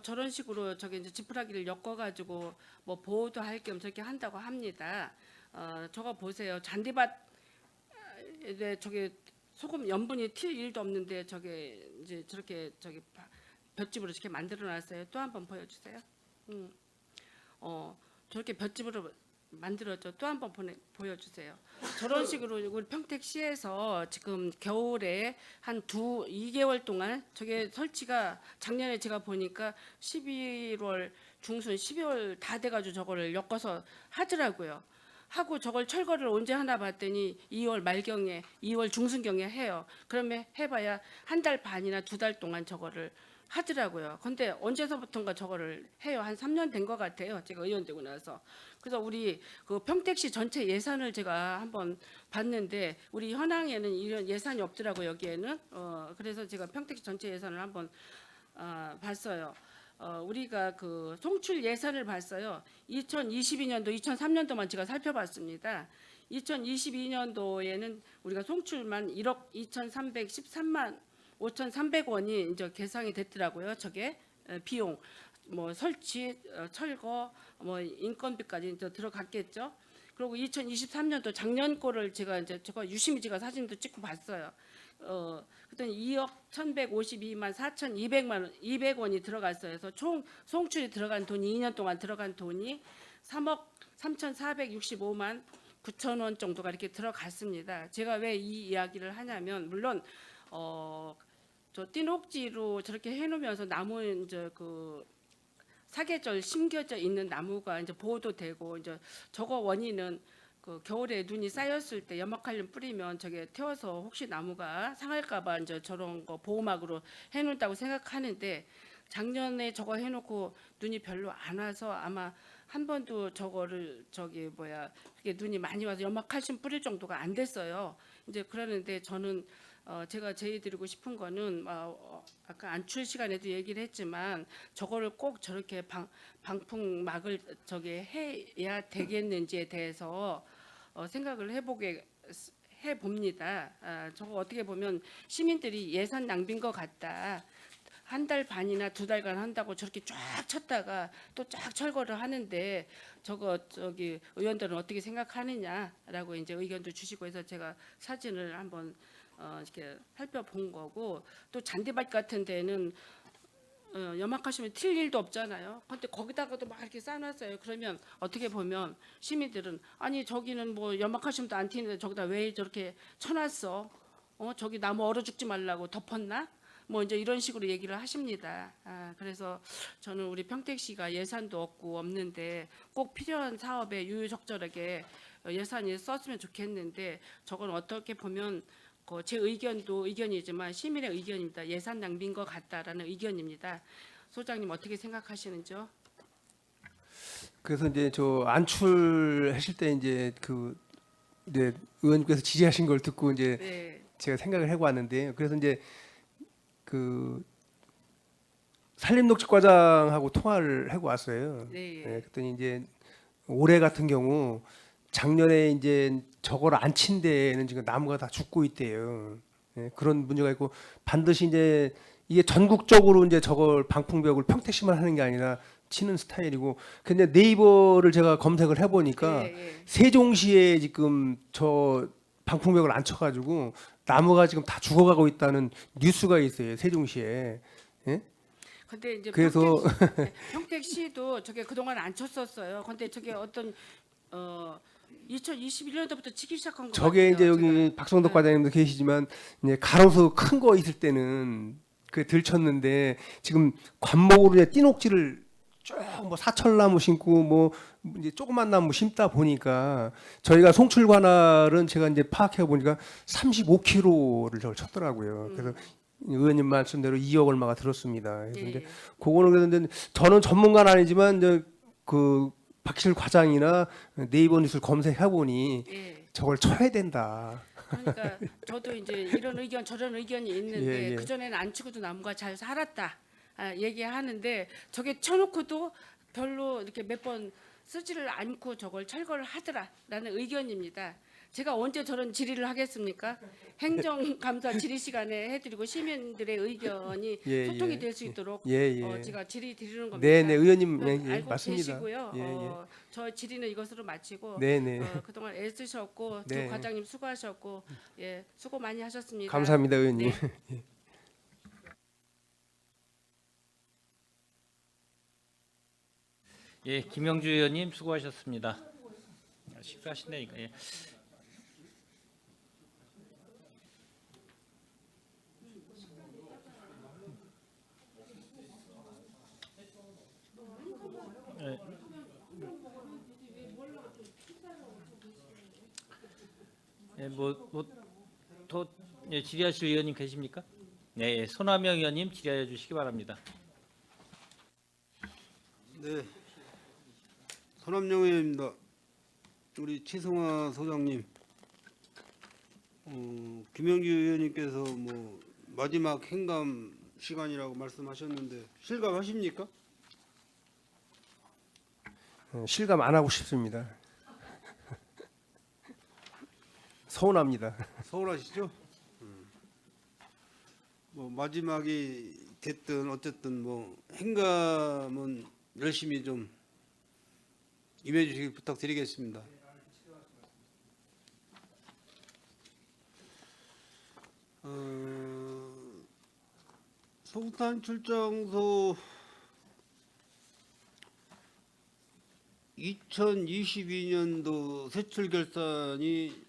저런 식으로 저게 이제 지푸라기를 엮어가지고 뭐 보호도 할 겸 저렇게 한다고 합니다. 저거 보세요. 잔디밭 저게 소금 염분이 튈 일도 없는데 저게 이제 저렇게 저기 볏집으로 이렇게 만들어놨어요. 또 한번 보여주세요. 저렇게 볏집으로 만들었죠. 또 한번 보여주세요. 저런 식으로 우리 평택시에서 지금 겨울에 한 2개월 동안 저게 설치가 작년에 제가 보니까 11월 중순 12월 다 돼가지고 저거를 엮어서 하더라고요. 하고 저걸 철거를 언제 하나 봤더니 2월 말경에 2월 중순경에 해요. 그러면 해봐야 한 달 반이나 2달 동안 저거를 하더라고요. 근데 언제서부턴가 저거를 해요. 한 3년 된 것 같아요. 제가 의원 되고 나서. 그래서 우리 그 평택시 전체 예산을 제가 한번 봤는데 우리 현황에는 이런 예산이 없더라고요. 여기에는. 그래서 제가 평택시 전체 예산을 한번 봤어요. 우리가 그 송출 예산을 봤어요. 2022년도, 2003년도만 제가 살펴봤습니다. 2022년도에는 우리가 송출만 1억 2,313만 5,300원이 이제 계상이 됐더라고요. 저게 비용, 뭐 설치, 철거, 뭐 인건비까지 이제 들어갔겠죠. 그리고 2023년도 작년 거를 제가 이제 저거 유심히 제가 사진도 찍고 봤어요. 그랬더니 2억 1,152만 4,200원이 들어갔어요. 그래서 총 송출이 들어간 돈이 2년 동안 들어간 돈이 3억 3,465만 9천 원 정도가 이렇게 들어갔습니다. 제가 왜 이 이야기를 하냐면 물론 저 띠녹지로 저렇게 해놓으면서 나무 이제 그 사계절 심겨져 있는 나무가 이제 보호도 되고 이제 저거 원인은 그 겨울에 눈이 쌓였을 때 연막칼륨 뿌리면 저게 태워서 혹시 나무가 상할까봐 이제 저런 거 보호막으로 해놓는다고 생각하는데 작년에 저거 해놓고 눈이 별로 안 와서 아마 한 번도 저거를 저기 뭐야 이게 눈이 많이 와서 연막칼슘 뿌릴 정도가 안 됐어요. 이제 그러는데 저는 제가 제의드리고 싶은 거는 아까 안출 시간에도 얘기를 했지만 저거를 꼭 저렇게 방풍막을 저기 해야 되겠는지에 대해서 생각을 해봅니다. 저거 어떻게 보면 시민들이 예산 낭비인 것 같다. 한 달 반이나 2달간 한다고 저렇게 쫙 쳤다가 또 쫙 철거를 하는데 저기 의원들은 어떻게 생각하느냐라고 이제 의견도 주시고 해서 제가 사진을 한번 이렇게 살펴본 거고 또 잔디밭 같은 데는 연막하시면 튈 일도 없잖아요. 근데 거기다가도 막 이렇게 쌓아놨어요. 그러면 어떻게 보면 시민들은 아니 저기는 뭐 연막하시면도 안 튀는데 저기다 왜 저렇게 쳐놨어? 저기 나무 얼어 죽지 말라고 덮었나? 뭐 이제 이런 식으로 얘기를 하십니다. 그래서 저는 우리 평택시가 예산도 없는데 꼭 필요한 사업에 유유적절하게 예산이 썼으면 좋겠는데 저건 어떻게 보면 제 의견도 의견이지만 시민의 의견입니다. 예산 낭비인 것 같다라는 의견입니다. 소장님 어떻게 생각하시는지요? 그래서 이제 저 안출하실 때 이제 이제 의원님께서 지지하신 걸 듣고 이제 네. 제가 생각을 해봤는데요. 그래서 이제 산림녹지과장하고 통화를 하고 왔어요. 네. 그랬더니 이제 올해 같은 경우 작년에 이제 저걸 안 친 데에는 지금 나무가 다 죽고 있대요. 그런 문제가 있고 반드시 이제 이게 전국적으로 이제 저걸 방풍벽을 평택시만 하는 게 아니라 치는 스타일이고 근데 네이버를 제가 검색을 해보니까 세종시에 지금 저 방풍벽을 안 쳐가지고 나무가 지금 다 죽어가고 있다는 뉴스가 있어요. 세종시에. 예? 근데 이제 그래서 평택시도 저게 그동안 안 쳤었어요. 근데 저게 어떤 2021년도부터 치기 시작한 거 저게 이제 같아요, 여기 제가. 박성덕 네. 과장님도 계시지만 이제 가로수 큰 거 있을 때는 그 들쳤는데 지금 관목으로 이제 띠녹지를 쭉 뭐 사철나무 심고 뭐 이제 조그만 나무 심다 보니까 저희가 송출 관할은 제가 이제 파악해 보니까 35km를 저를 쳤더라고요. 그래서 의원님 말씀대로 2억 얼마가 들었습니다. 그래서 예, 이제 예. 그거는 그런데 저는 전문가는 아니지만 이제 그 박실 과장이나 네이버 뉴스를 검색해 보니 예. 저걸 쳐야 된다. 그러니까 저도 이제 이런 의견 저런 의견이 있는데 예, 예. 그 전에는 안 치고도 나무가 잘 살았다 얘기하는데 저게 쳐놓고도 별로 이렇게 몇 번 쓰지를 않고 저걸 철거를 하더라라는 의견입니다. 제가 언제 저런 질의를 하겠습니까? 행정감사 질의 시간에 해드리고 시민들의 의견이 예, 소통이 예. 될 수 있도록 예, 예. 제가 질의 드리는 겁니다. 네, 네, 의원님 그 예, 예, 알고 맞습니다. 계시고요. 예, 예. 저 질의는 이것으로 마치고 네, 네. 그동안 애쓰셨고 네. 두 과장님 수고하셨고 예 수고 많이 하셨습니다. 감사합니다, 의원님. 네. 예, 김영주 의원님 수고하셨습니다. 식사하신다니까. 예. 예, 뭐더 예, 질의하실 의원님 계십니까? 네, 예, 손화명 의원님 질의하여 주시기 바랍니다. 네, 서남영입니다. 우리 최성화 소장님, 김영주 의원님께서 뭐 마지막 행감 시간이라고 말씀하셨는데 실감하십니까? 실감 안 하고 싶습니다. 서운합니다. 서운하시죠? 뭐 마지막이 됐든 어쨌든 뭐 행감은 열심히 좀 임해 주시길 부탁드리겠습니다. 송탄 출장소 2022년도 세출 결산이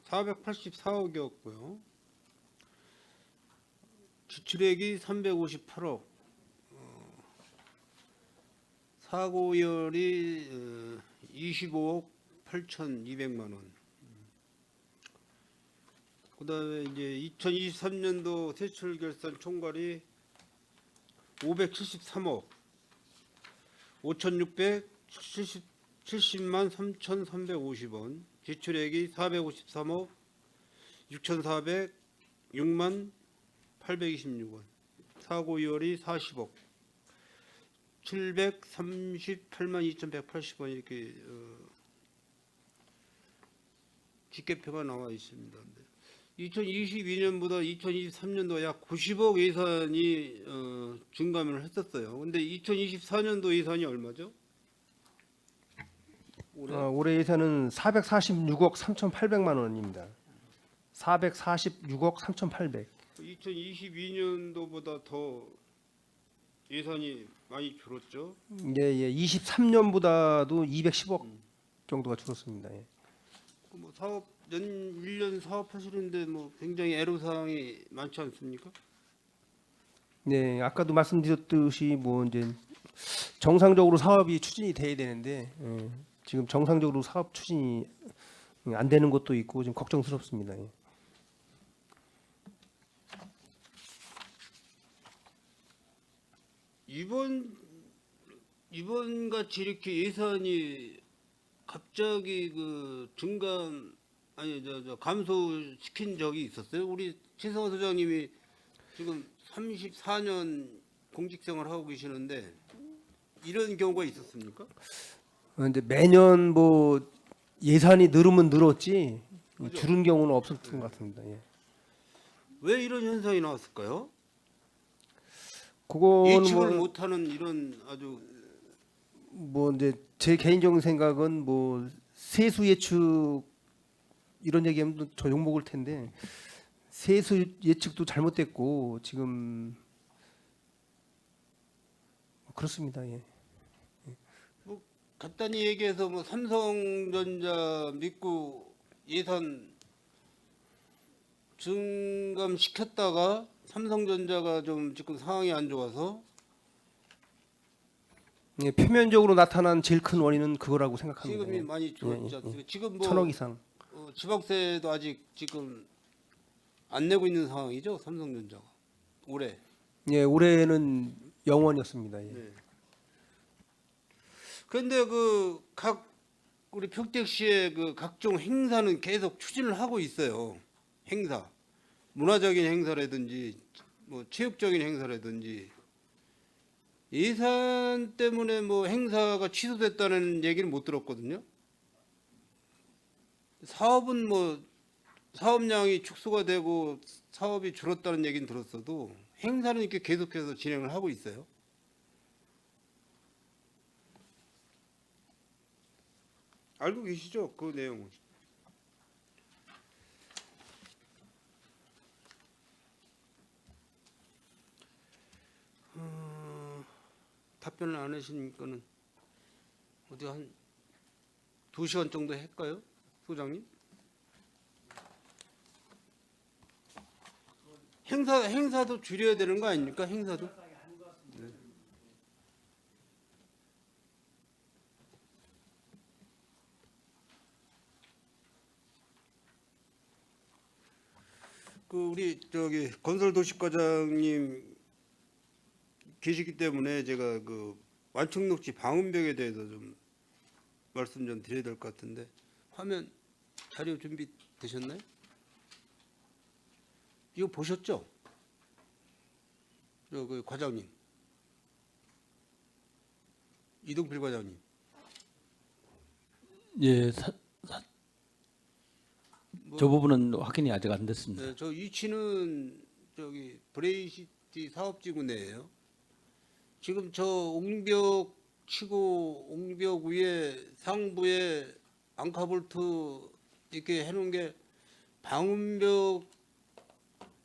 484억이었고요. 지출액이 358억, 사고율이 25억 8,200만 원. 그다음에 이제 2023년도 세출 결산 총괄이 573억 5,670만 3,350원, 지출액이 453억 6,406만 826원, 사고율이 40억 738만 2,180원 이렇게 집계표가 나와 있습니다. 2022년보다 2023년도 약 90억 예산이 증감을 했었어요. 근데 2024년도 예산이 얼마죠? 올해 예산은 446억 3,800만 원입니다. 446억 3,800. 2022년도보다 더 예산이 많이 줄었죠. 예, 예. 23년보다도 210억 정도가 줄었습니다. 예. 뭐 사업 1년 사업하시는데 뭐 굉장히 애로사항이 많지 않습니까? 네, 아까도 말씀드렸듯이 뭐 이제 정상적으로 사업이 추진이 돼야 되는데 지금 정상적으로 사업 추진이 안 되는 것도 있고 좀 걱정스럽습니다. 예. 이번 같이 이렇게 예산이 갑자기 그 증감 아니 저 감소시킨 적이 있었어요. 우리 최성화 소장님이 지금 34년 공직생활 하고 계시는데 이런 경우가 있었습니까? 근데 매년 뭐 예산이 늘으면 늘었지 그죠? 줄은 경우는 없었던 것 같습니다. 예. 왜 이런 현상이 나왔을까요? 그거는 예측을 뭐, 못하는 이런 아주 뭐 이제 제 개인적인 생각은 뭐 세수 예측 이런 얘기하면 저 욕먹을 텐데 세수 예측도 잘못됐고 지금 그렇습니다. 예. 간단히 얘기해서 뭐 삼성전자 믿고 예산 증감시켰다가 삼성전자가 좀 지금 상황이 안 좋아서 예, 표면적으로 나타난 제일 큰 원인은 그거라고 생각합니다. 지금이 예. 많이 줄었지 예, 않습니까? 지금 뭐 1,000억 이상. 지방세도 아직 지금 안 내고 있는 상황이죠, 삼성전자가 올해. 예, 올해는 0원이었습니다. 예. 네. 그런데 그 각 우리 평택시의 그 각종 행사는 계속 추진을 하고 있어요. 행사, 문화적인 행사라든지 뭐 체육적인 행사라든지 예산 때문에 뭐 행사가 취소됐다는 얘기는 못 들었거든요. 사업은 뭐 사업량이 축소가 되고 사업이 줄었다는 얘기는 들었어도 행사는 이렇게 계속해서 진행을 하고 있어요. 알고 계시죠? 그 내용은. 답변을 안 하시니까는 어디 한 2시간 정도 할까요? 소장님? 행사도 줄여야 되는 거 아닙니까? 행사도? 네. 그 우리 저기 건설도시과장님 계시기 때문에 제가 그 완충녹지 방음벽에 대해서 좀 말씀 좀 드려야 될 것 같은데 화면 자료 준비 되셨나요? 이거 보셨죠? 저 그 과장님, 이동필 과장님. 예, 뭐, 저 부분은 확인이 아직 안 됐습니다. 네, 저 위치는 저기 브레이시티 사업지구 내에요. 지금 저 옹벽 치고 옹벽 위에 상부에 앙카볼트 이렇게 해놓은 게 방음벽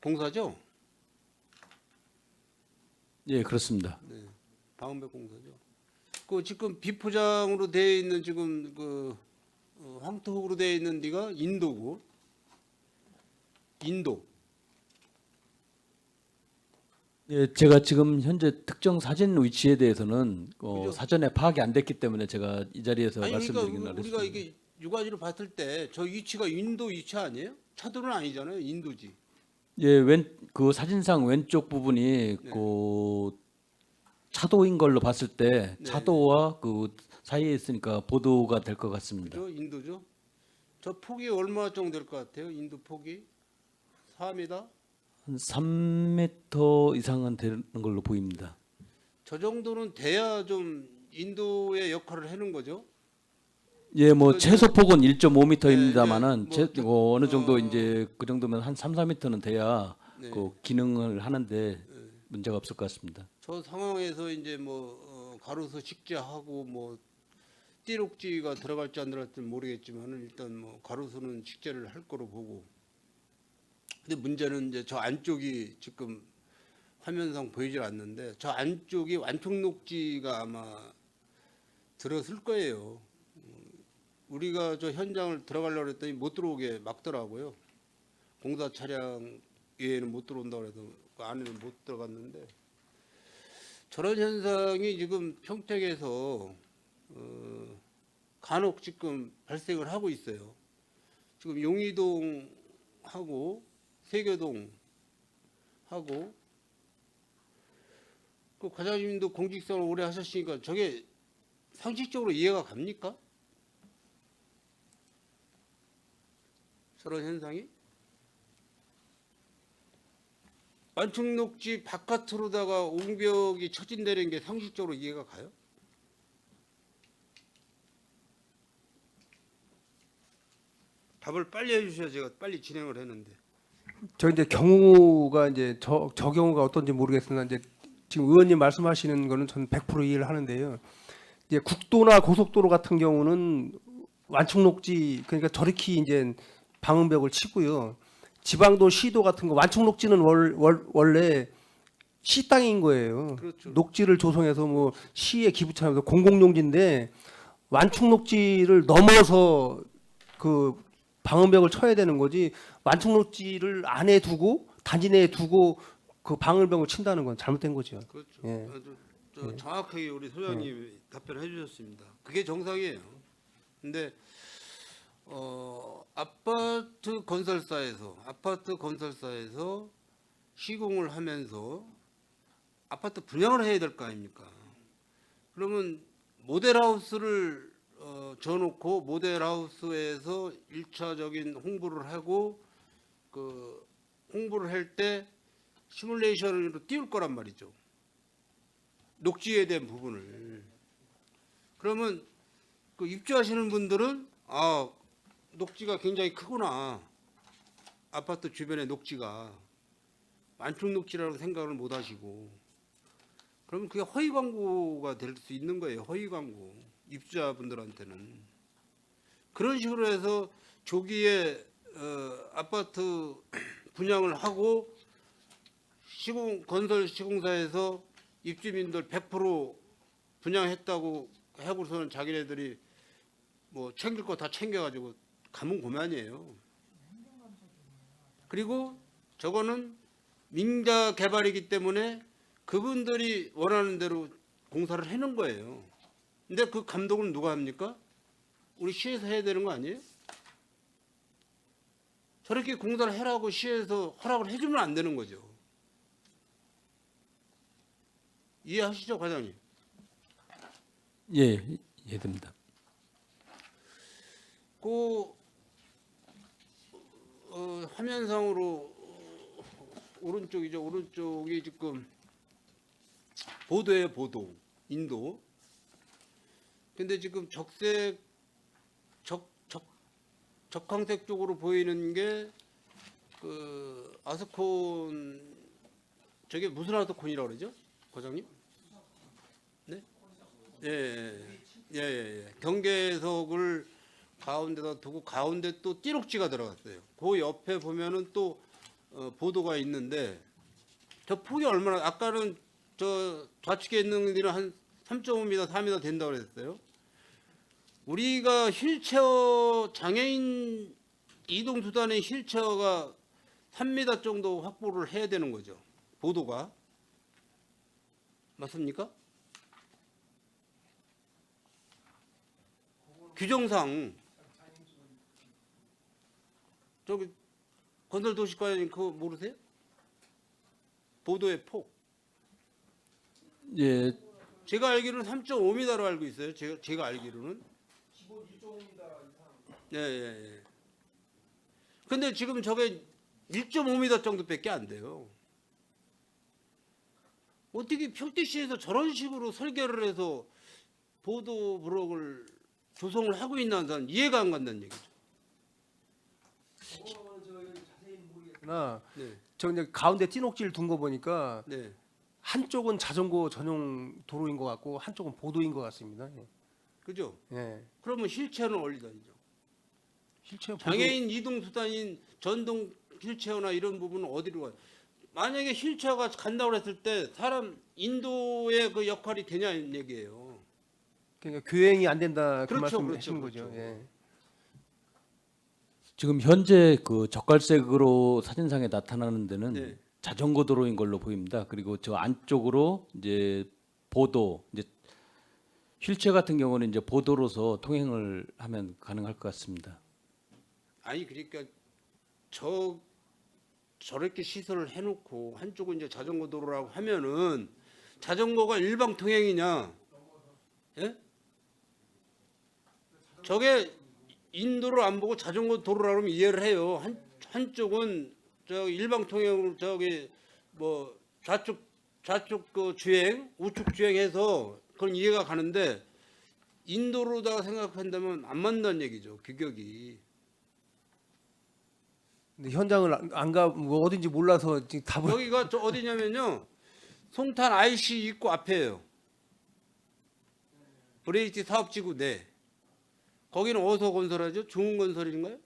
공사죠? 예, 그렇습니다. 네, 방음벽 공사죠. 그 지금 비포장으로 되어 있는 지금 그 황토흙으로 되어 있는 데가 인도고, 인도. 예, 제가 지금 현재 특정 사진 위치에 대해서는 그죠? 사전에 파악이 안 됐기 때문에 제가 이 자리에서 아니 말씀드리긴 그러니까 우리가 어렵습니다. 이게 육안으로 봤을 때 저 위치가 인도 위치 아니에요? 차도는 아니잖아요, 인도지. 예, 그 사진상 왼쪽 부분이 네. 그 차도인 걸로 봤을 때 네. 차도와 그 사이에 있으니까 보도가 될 것 같습니다. 그죠? 인도죠. 저 폭이 얼마 정도 될 것 같아요? 인도 폭이 4m? 한 3m 이상은 되는 걸로 보입니다. 저 정도는 돼야 좀 인도의 역할을 하는 거죠. 예, 뭐 그 최소 폭은 1.5m입니다만은 네, 네, 뭐 어느 정도 어, 이제 그 정도면 한 3, 4m는 돼야 네. 그 기능을 하는데 문제가 없을 것 같습니다. 저 상황에서 이제 뭐 가로수 식재하고 뭐 띠록지가 들어갈지 안 들어갈지 모르겠지만은 일단 뭐 가로수는 식재를 할 거로 보고. 근데 문제는 이제 저 안쪽이 지금 화면상 보이질 않는데 저 안쪽이 완충녹지가 아마 들어설 거예요. 우리가 저 현장을 들어가려고 했더니 못 들어오게 막더라고요. 공사 차량 외에는 못 들어온다고 해서 그 안에는 못 들어갔는데 저런 현상이 지금 평택에서 간혹 지금 발생을 하고 있어요. 지금 용의동하고 세교동하고 그 과장님도 공직생활 오래 하셨으니까 저게 상식적으로 이해가 갑니까? 저런 현상이? 완충녹지 바깥으로다가 옹벽이 처진다는 게 상식적으로 이해가 가요? 답을 빨리 해주셔야 제가 빨리 진행을 했는데. 저 이제 경우가 이제 저 경우가 어떤지 모르겠으나 이제 지금 의원님 말씀하시는 거는 저는 100% 이해를 하는데요. 이제 국도나 고속도로 같은 경우는 완충녹지 그러니까 저렇게 이제 방음벽을 치고요. 지방도 시도 같은 거 완충녹지는 원래 시 땅인 거예요. 그렇죠. 녹지를 조성해서 뭐 시에 기부차면서 공공용지인데 완충 녹지를 넘어서 그 방음벽을 쳐야 되는 거지. 완충 녹지를 안에 두고 단지 내에 두고 그 방음벽을 친다는 건 잘못된 거죠. 그렇죠. 예. 아주 정확하게 우리 소장님이 답변해 주셨습니다. 그게 정상이에요. 근데 아파트 건설사에서 시공을 하면서 아파트 분양을 해야 될 거 아닙니까? 그러면 모델하우스를 줘놓고 모델하우스에서 1차적인 홍보를 하고 그 홍보를 할 때 시뮬레이션으로 띄울 거란 말이죠. 녹지에 대한 부분을. 그러면 그 입주하시는 분들은 아 녹지가 굉장히 크구나. 아파트 주변의 녹지가 완충 녹지라고 생각을 못 하시고 그러면 그게 허위 광고가 될 수 있는 거예요. 허위 광고. 입주자분들한테는. 그런 식으로 해서 조기에 아파트 분양을 하고 건설 시공사에서 입주민들 100% 분양했다고 하고서는 자기네들이 뭐 챙길 거 다 챙겨가지고 가면 고만이에요. 그리고 저거는 민자 개발이기 때문에 그분들이 원하는 대로 공사를 해놓은 거예요. 근데 그 감독은 누가 합니까? 우리 시에서 해야 되는 거 아니에요? 저렇게 공사를 해라고 시에서 허락을 해주면 안 되는 거죠. 이해하시죠, 과장님? 예, 이해됩니다. 그 화면상으로 오른쪽이죠. 오른쪽이 지금 보도예요, 보도. 인도. 근데 지금 적황색 쪽으로 보이는 게 그 아스콘 저게 무슨 아스콘이라고 그러죠, 과장님? 네? 예. 경계석을 가운데다 두고 가운데 또 띠록지가 들어갔어요. 그 옆에 보면은 또 보도가 있는데 저 폭이 얼마나 아까는 저 좌측에 있는 데는 한 3.5m, 4m 된다고 그랬어요. 우리가 휠체어 장애인 이동 수단의 휠체어가 3m 정도 확보를 해야 되는 거죠. 보도가 맞습니까? 규정상 저기 건설도시과장님 그거 모르세요? 보도의 폭. 예, 제가 알기로는 3.5m로 알고 있어요. 제가 알기로는. 예. 근데 지금 저게 1.5m 정도밖에 안 돼요. 어떻게 평택시에서 저런 식으로 설계를 해서 보도 브록을 조성을 하고 있는 건 이해가 안 간다는 얘기죠. 나 네. 저 이제 가운데 띠녹지를 둔 거 보니까 네. 한쪽은 자전거 전용 도로인 것 같고 한쪽은 보도인 것 같습니다. 예. 그죠? 예. 그러면 휠체어는 어디 다니죠? 휠체어 보도- 장애인 이동 수단인 전동 휠체어나 이런 부분은 어디로 가요? 만약에 휠체어가 간다고 했을 때 사람 인도의 그 역할이 되냐는 얘기예요. 그러니까 교행이 안 된다 그 그렇죠, 말씀하시는 그렇죠. 거죠. 예. 지금 현재 그 적갈색으로 사진상에 나타나는 데는 네. 자전거 도로인 걸로 보입니다. 그리고 저 안쪽으로 이제 보도, 이제 휠체어 같은 경우는 이제 보도로서 통행을 하면 가능할 것 같습니다. 아니 그러니까 저렇게 시설을 해놓고 한쪽은 이제 자전거 도로라고 하면은 자전거가 일방 통행이냐? 예? 저게 인도를 안 보고 자전거 도로라고 하면 이해를 해요. 한쪽은 저 일방 통행으로 저기 뭐 좌측 그 주행, 우측 주행해서 그건 이해가 가는데 인도로다가 생각한다면 안 맞는다는 얘기죠. 규격이. 근데 현장을 안 가 뭐 어딘지 몰라서 지금 답을 여기가 저 어디냐면요. 송탄 IC 입구 앞에요. 브레이티 사업지구 내. 거기는 어디서 건설하죠? 중흥건설인가요?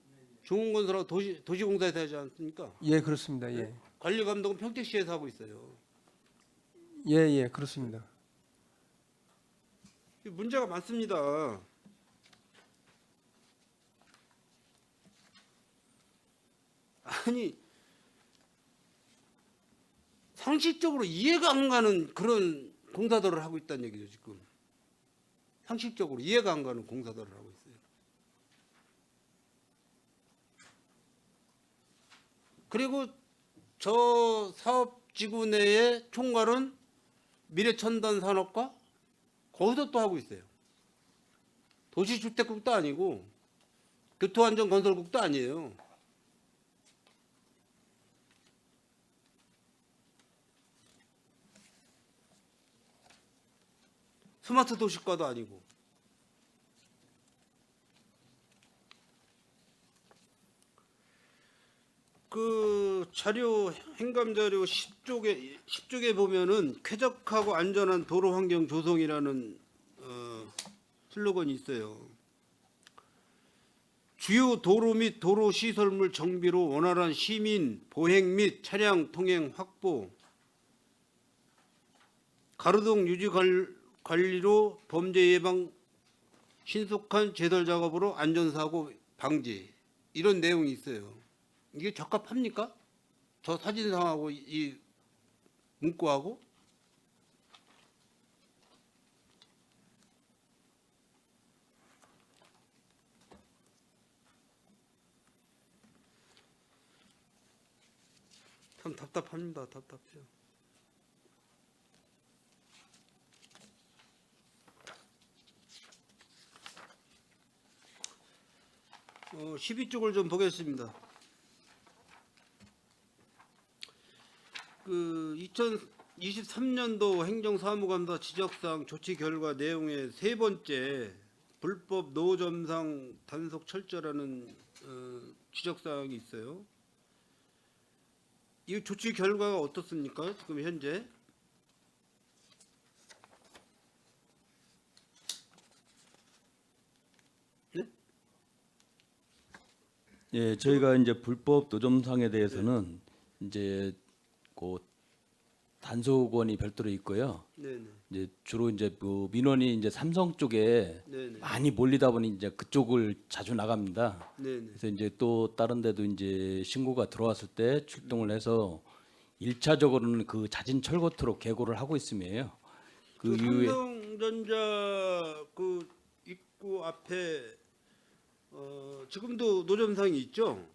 중흥건설하고 도시공사에서 하지 않습니까? 예 그렇습니다. 예. 관리 감독은 평택시에서 하고 있어요. 예, 그렇습니다. 문제가 많습니다. 아니 상식적으로 이해가 안 가는 그런 공사들을 하고 있다는 얘기죠 지금. 상식적으로 이해가 안 가는 공사들을 하고 있어요. 그리고 저 사업지구 내의 총괄은 미래첨단산업과 거기서 또 하고 있어요. 도시주택국도 아니고 교토안전건설국도 아니에요. 스마트 도시과도 아니고. 그 자료 행감 자료 10쪽에 보면은 쾌적하고 안전한 도로 환경 조성이라는 슬로건이 있어요. 주요 도로 및 도로 시설물 정비로 원활한 시민 보행 및 차량 통행 확보, 가로등 유지 관리로 범죄 예방, 신속한 제설 작업으로 안전사고 방지, 이런 내용이 있어요. 이게 적합합니까? 저 사진상하고 이 문구하고? 참 답답합니다. 답답해요. 12쪽을 좀 보겠습니다. 그 2023년도 행정사무감사 지적사항 조치 결과 내용의 세 번째 불법 노점상 단속 철저라는 지적사항이 있어요. 이 조치 결과가 어떻습니까? 지금 현재? 예, 저희가 이제 불법 노점상에 대해서는 이제 그 단속원이 별도로 있고요. 네네. 이제 주로 이제 그 민원이 이제 삼성 쪽에 네네. 많이 몰리다 보니 이제 그쪽을 자주 나갑니다. 네네. 그래서 이제 또 다른 데도 이제 신고가 들어왔을 때 출동을 해서 1차적으로는 그 자진 철거토록 계고를 하고 있음이에요. 그 이후에 삼성전자 그 입구 앞에 지금도 노점상이 있죠?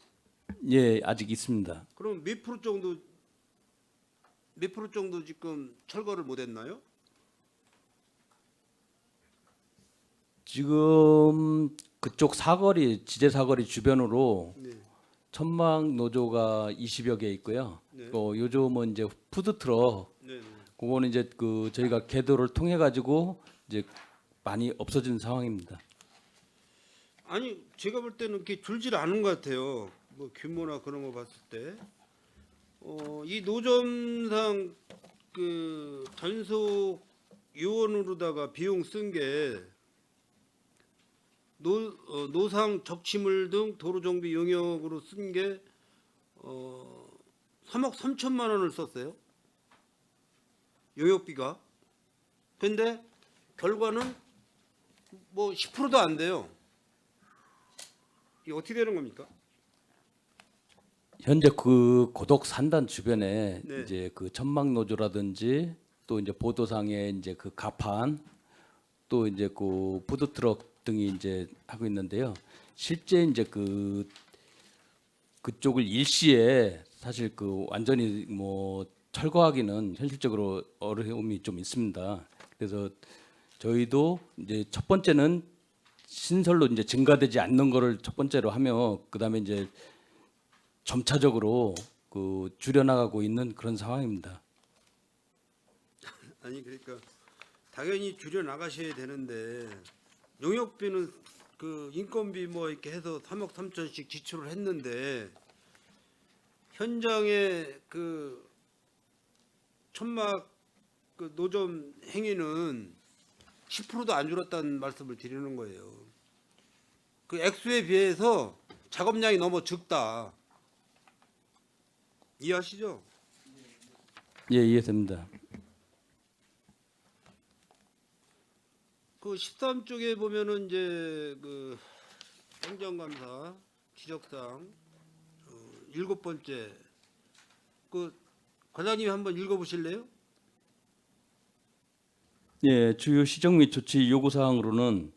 예, 아직 있습니다. 그럼 몇 프로 정도 지금 철거를 못했나요? 지금 그쪽 사거리 지제 사거리 주변으로 네. 천막 노조가 20여 개 있고요. 네. 요즘은 이제 푸드 트럭 네네. 그거는 이제 그 저희가 계도를 통해 가지고 이제 많이 없어진 상황입니다. 아니 제가 볼 때는 이렇게 줄질 않은 것 같아요. 뭐 규모나 그런 거 봤을 때, 이 노점상 그 단속 요원으로다가 비용 쓴 게 노상 적치물 등 도로 정비 용역으로 쓴 게 3억 3천만 원을 썼어요. 용역비가. 근데 결과는 뭐 10%도 안 돼요. 이게 어떻게 되는 겁니까? 현재 그 고덕 산단 주변에 네. 이제 그 천막 노조라든지 또 이제 보도상에 이제 그 가판 또 이제 그 푸드 트럭 등이 이제 하고 있는데요. 실제 이제 그쪽을 일시에 사실 그 완전히 뭐 철거하기는 현실적으로 어려움이 좀 있습니다. 그래서 저희도 이제 첫 번째는 신설로 이제 증가되지 않는 거를 첫 번째로 하며 그다음에 이제 점차적으로 그 줄여나가고 있는 그런 상황입니다. 아니 그러니까 당연히 줄여 나가셔야 되는데 용역비는 그 인건비 뭐 이렇게 해서 3억 3천씩 지출을 했는데 현장에 그 천막 그 노점 행위는 10%도 안 줄었다는 말씀을 드리는 거예요. 그 액수에 비해서 작업량이 너무 적다. 이해하시죠? 예, 이해됩니다. 그 13쪽에 보면은 이제 그 행정감사 지적사항 7번째 그 과장님이 한번 읽어보실래요? 예, 주요 시정 및 조치 요구 사항으로는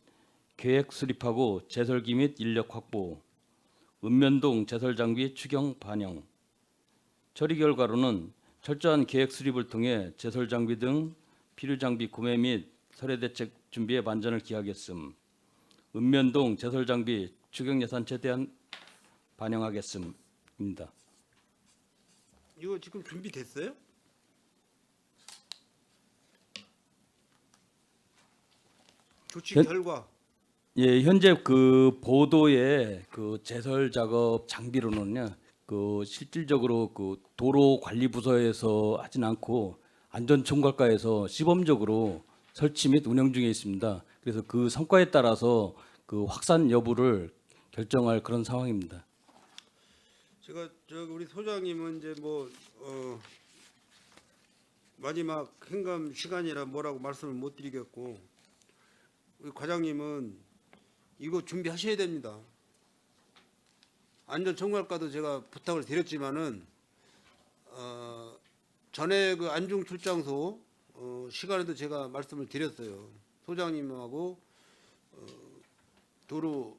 계획 수립하고 재설기 및 인력 확보, 읍면동 제설 장비 추경 반영, 처리 결과로는 철저한 계획 수립을 통해 제설 장비 등 필요 장비 구매 및 설해 대책 준비에 만전을 기하겠음. 읍면동 제설 장비 추경 예산 최대한 반영하겠음입니다. 이거 지금 준비됐어요? 조치 현- 결과 예, 현재 그 보도의 그 제설 작업 장비로는요, 그 실질적으로 그 도로 관리 부서에서 하진 않고 안전총괄과에서 시범적으로 설치 및 운영 중에 있습니다. 그래서 그 성과에 따라서 그 확산 여부를 결정할 그런 상황입니다. 제가 우리 소장님은 이제 뭐 마지막 행감 시간이라 뭐라고 말씀을 못 드리겠고 우리 과장님은 이거 준비하셔야 됩니다. 안전총괄과도 제가 부탁을 드렸지만은 전에 그 안중 출장소 시간에도 제가 말씀을 드렸어요. 소장님하고 도로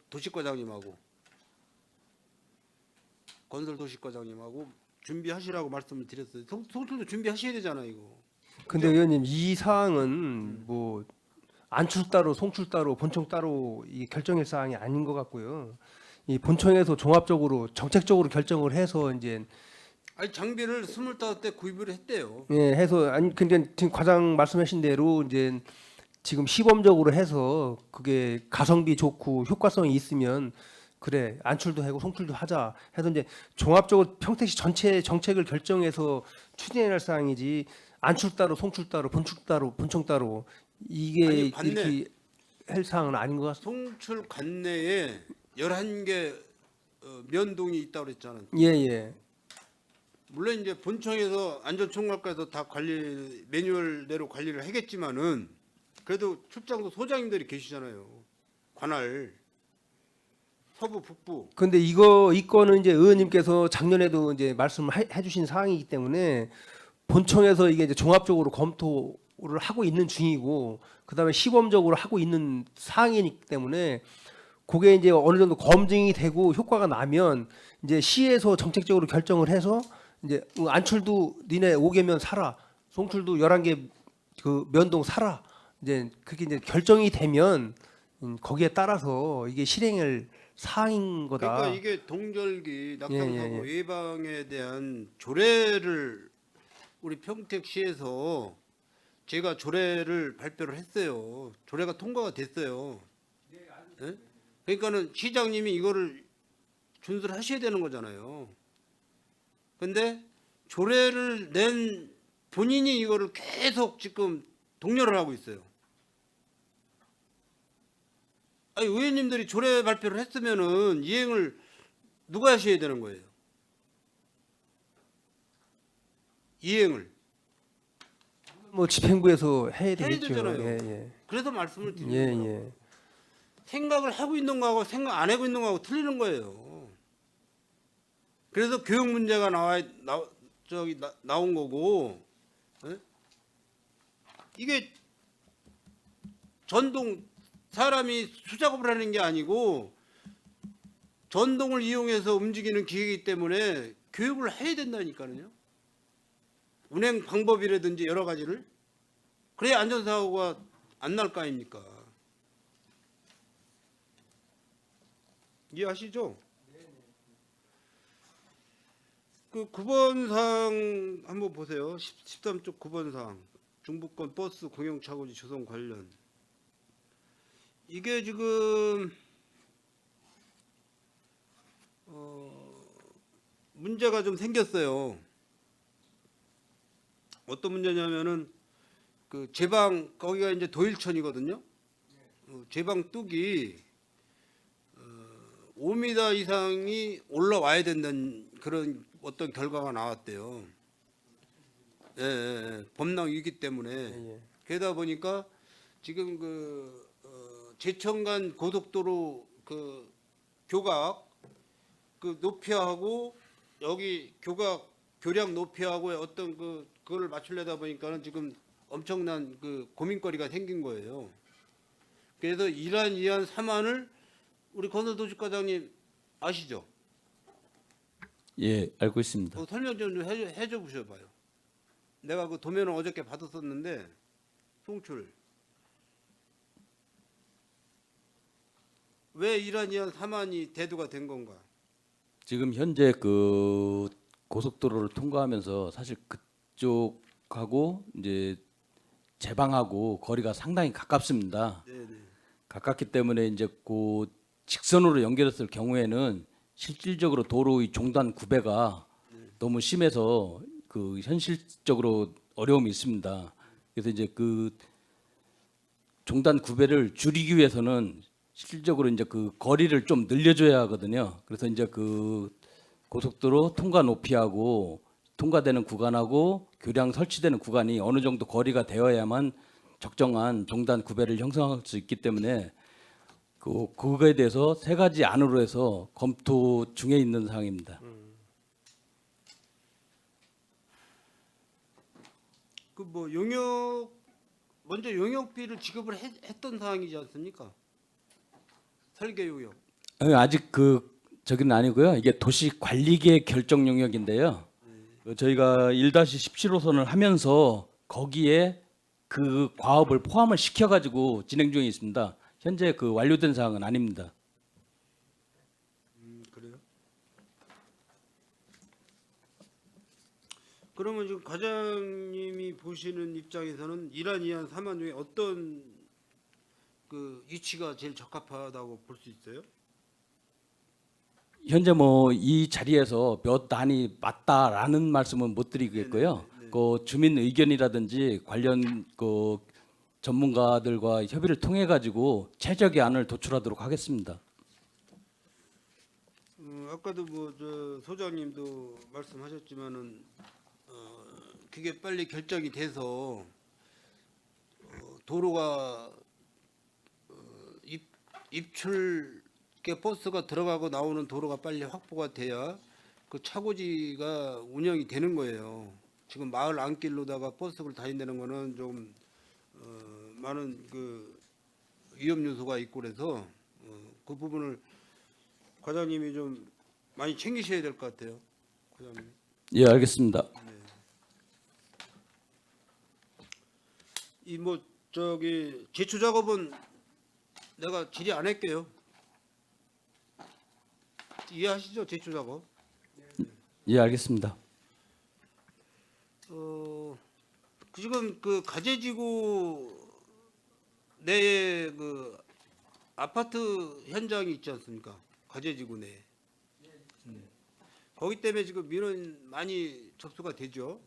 도시과장님하고 건설 도시과장님하고 준비하시라고 말씀을 드렸어요. 송출도 준비하셔야 되잖아요, 이거. 근데 의원님 이 사항은 뭐 안출 따로 송출 따로 본청 따로 이 결정의 사항이 아닌 것 같고요. 이 본청에서 종합적으로 정책적으로 결정을 해서 이제 아니 장비를 25대 구입을 했대요. 예 해서 아니 근데 지금 과장 말씀하신 대로 이제 지금 시범적으로 해서 그게 가성비 좋고 효과성이 있으면 그래 안출도 하고 송출도 하자 해서 이제 종합적으로 평택시 전체 정책을 결정해서 추진해야 할 사항이지 안출 따로 송출 따로 본출 따로 본청 따로 이게 아니, 관내. 이렇게 할 사항은 아닌 것 같습니다. 송출 관내에 11개 면동이 있다고 그랬잖아요. 예예. 물론 이제 본청에서 안전총괄과에서 다 관리 매뉴얼대로 관리를 하겠지만은 그래도 출장소 소장님들이 계시잖아요. 관할 서부 북부. 근데 이 건은 이제 의원님께서 작년에도 이제 말씀을 해주신 사항이기 때문에 본청에서 이게 이제 종합적으로 검토를 하고 있는 중이고 그다음에 시범적으로 하고 있는 사항이기 때문에 그게 이제 어느 정도 검증이 되고 효과가 나면 이제 시에서 정책적으로 결정을 해서 이제 안출도 니네 5개면 사라, 송출도 11개 그 면동 사라. 이제 그게 이제 결정이 되면 거기에 따라서 이게 실행할 사항인 거다. 그러니까 이게 동절기 낙상사고 예, 예. 예방에 대한 조례를 우리 평택시에서 제가 조례를 발표를 했어요. 조례가 통과가 됐어요. 예? 그러니까는 시장님이 이거를 준수를 하셔야 되는 거잖아요. 근데 조례를 낸 본인이 이거를 계속 지금 독려를 하고 있어요. 아니 의원님들이 조례 발표를 했으면은 이행을 누가 하셔야 되는 거예요? 이행을. 뭐 집행부에서 해야 되겠죠. 되잖아요. 예, 예. 그래서 말씀을 드리는 예, 거예요. 예. 생각을 하고 있는 거하고 생각 안 하고 있는 거하고 틀리는 거예요. 그래서 교육 문제가 나온 거고, 예? 이게 전동 사람이 수작업을 하는 게 아니고 전동을 이용해서 움직이는 기계이기 때문에 교육을 해야 된다니까요. 운행 방법이라든지 여러 가지를 그래야 안전사고가 안 날 거 아닙니까? 이해하시죠? 그 9번 사항 한번 보세요. 13쪽 9번 사항 중부권 버스 공영차고지 조성 관련 이게 지금 문제가 좀 생겼어요. 어떤 문제냐면은 그 제방 거기가 이제 도일천이거든요. 제방 뚝이 5m 이상이 올라와야 된다는 그런 어떤 결과가 나왔대요. 범람이기 때문에 예, 예. 그러다 보니까 지금 그 제천간 고속도로 그 교각 그 높이하고 여기 교량 높이하고 어떤 그걸 맞추려다 보니까는 지금 엄청난 그 고민거리가 생긴 거예요. 그래서 이란, 이안, 삼안을 우리 건설도시과장님 아시죠? 예, 알고 있습니다. 설명 좀 해줘 보셔봐요. 내가 그 도면을 어저께 받았었는데 송출 왜 이란, 이안, 삼안이 대두가 된 건가? 지금 현재 그 고속도로를 통과하면서 사실 그쪽하고 이제 제방하고 거리가 상당히 가깝습니다. 네네. 가깝기 때문에 이제 그 직선으로 연결했을 경우에는 실질적으로 도로의 종단 구배가 너무 심해서 그 현실적으로 어려움이 있습니다. 그래서 이제 그 종단 구배를 줄이기 위해서는 실질적으로 이제 그 거리를 좀 늘려줘야 하거든요. 그래서 이제 그 고속도로 통과 높이하고 통과되는 구간하고 교량 설치되는 구간이 어느 정도 거리가 되어야만 적정한 종단 구배를 형성할 수 있기 때문에 그거에 대해서 세 가지 안으로 해서 검토 중에 있는 사항입니다. 그 뭐 먼저 용역비를 지급을 했던 사항이지 않습니까? 설계 용역. 아직 저기는 아니고요. 이게 도시 관리계 결정 영역인데요. 저희가 1-17호선을 하면서 거기에 그 과업을 포함을 시켜가지고 진행 중에 있습니다. 현재 그 완료된 사항은 아닙니다. 그래요? 그러면 지금 과장님이 보시는 입장에서는 이란, 이안, 삼안 중에 어떤 그 위치가 제일 적합하다고 볼 수 있어요? 현재 뭐 이 자리에서 몇 단이 맞다라는 말씀은 못 드리겠고요. 네네네. 그 주민 의견이라든지 관련 그 전문가들과 협의를 통해 가지고 최적의 안을 도출하도록 하겠습니다. 아까도 뭐 저 소장님도 말씀하셨지만은 그게 빨리 결정이 돼서 도로가 입출 버스가 들어가고 나오는 도로가 빨리 확보가 돼야 그 차고지가 운영이 되는 거예요. 지금 마을 안길로다가 버스를 다닌다는 거는 좀 많은 그 위험 요소가 있고 그래서 그 부분을 과장님이 좀 많이 챙기셔야 될 것 같아요. 과장님. 예, 알겠습니다. 이 뭐 저기 제초 작업은 내가 질의 안 할게요. 이해하시죠? 제초 작업. 예, 알겠습니다. 지금 그 가재지구 내에 그 아파트 현장이 있지 않습니까? 가재지구 내에. 거기 때문에 지금 민원 많이 접수가 되죠.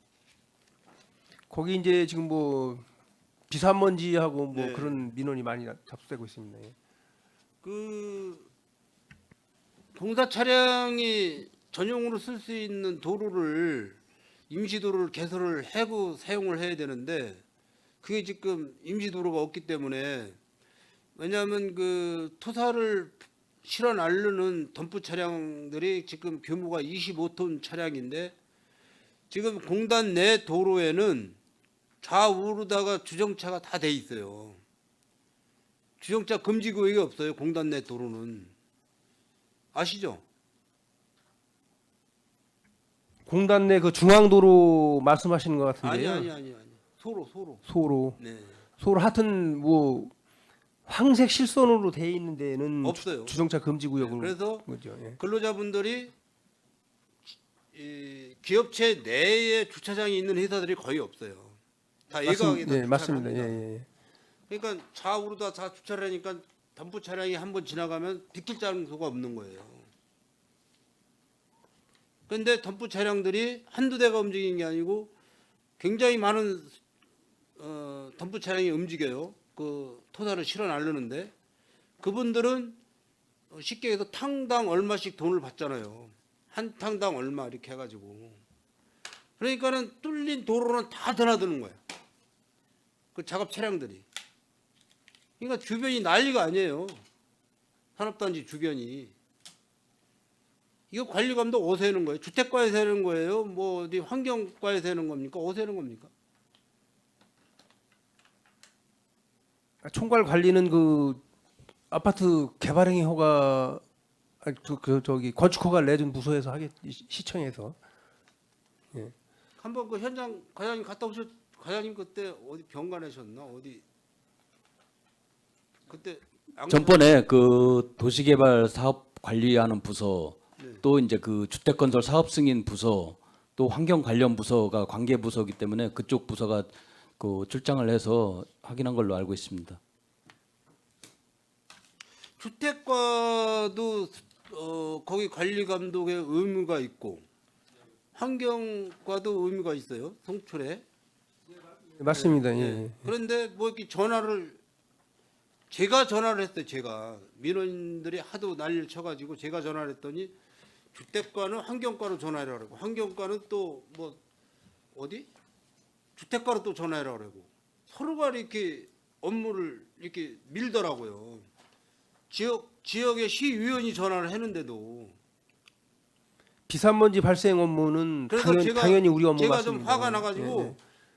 거기 이제 지금 뭐 비산먼지하고 뭐 네. 그런 민원이 많이 접수되고 있습니다. 예. 그 공사 차량이 전용으로 쓸 수 있는 도로를 임시도로를 개설을 하고 사용을 해야 되는데 그게 지금 임시도로가 없기 때문에 왜냐하면 그 토사를 실어 나르는 덤프 차량들이 지금 규모가 25톤 차량인데 지금 공단 내 도로에는 좌우로다가 주정차가 다 돼 있어요. 주정차 금지 구역이 없어요. 공단 내 도로는. 아시죠? 공단 내 그 중앙도로 말씀하시는 것 같은데요. 아니. 소로. 소로 네. 소로 하여튼 뭐 황색 실선으로 돼 있는 데는 없어요. 주정차 금지 구역으로 그래서 거죠. 예. 근로자분들이 이 기업체 내에 주차장이 있는 회사들이 거의 없어요. 다 예각에다 예, 주차를 맞습니다. 예, 합니다. 예. 그러니까 좌우로 다 주차를 하니까 덤프 차량이 한번 지나가면 비킬 장소가 없는 거예요. 그런데 덤프 차량들이 한두 대가 움직이는 게 아니고 굉장히 많은 덤프 차량이 움직여요. 그 토사를 실어 나르는데 그분들은 쉽게 해서 탕당 얼마씩 돈을 받잖아요. 한 탕당 얼마 이렇게 해가지고 그러니까는 뚫린 도로는 다 드나드는 거야. 그 작업 차량들이. 그러니까 주변이 난리가 아니에요. 산업단지 주변이. 이거 관리감독 어디서 하는 거예요? 주택과에서 하는 거예요? 뭐 어디 환경과에서 하는 겁니까? 어디서 하는 겁니까? 총괄 관리는 그 아파트 개발행위 허가 저기 건축 허가를 내준 부서에서 하겠 시청에서. 한번 그 현장 과장님 갔다 오셨. 과장님 그때 어디 병간하셨나? 어디 그때 전번에 그 도시개발 사업 관리하는 부서 네. 또 이제 그 주택건설 사업 승인 부서 또 환경 관련 부서가 관계 부서이기 때문에 그쪽 부서가 그 출장을 해서 확인한 걸로 알고 있습니다. 주택과도 거기 관리 감독의 의무가 있고 환경과도 의무가 있어요. 송출에. 맞습니다. 예. 그런데 뭐 이렇게 전화를 제가 전화를 했어요. 제가 민원인들이 하도 난리를 쳐가지고 제가 전화를 했더니 주택과는 환경과로 전화해라 그러고 환경과는 또 뭐 어디 주택과로 또 전화해라 그러고 서로가 이렇게 업무를 이렇게 밀더라고요. 지역의 시의원이 전화를 했는데도 비산먼지 발생 업무는 그래서 당연히 우리 업무 제가 맞습니다. 좀 화가 나가지고 예, 예.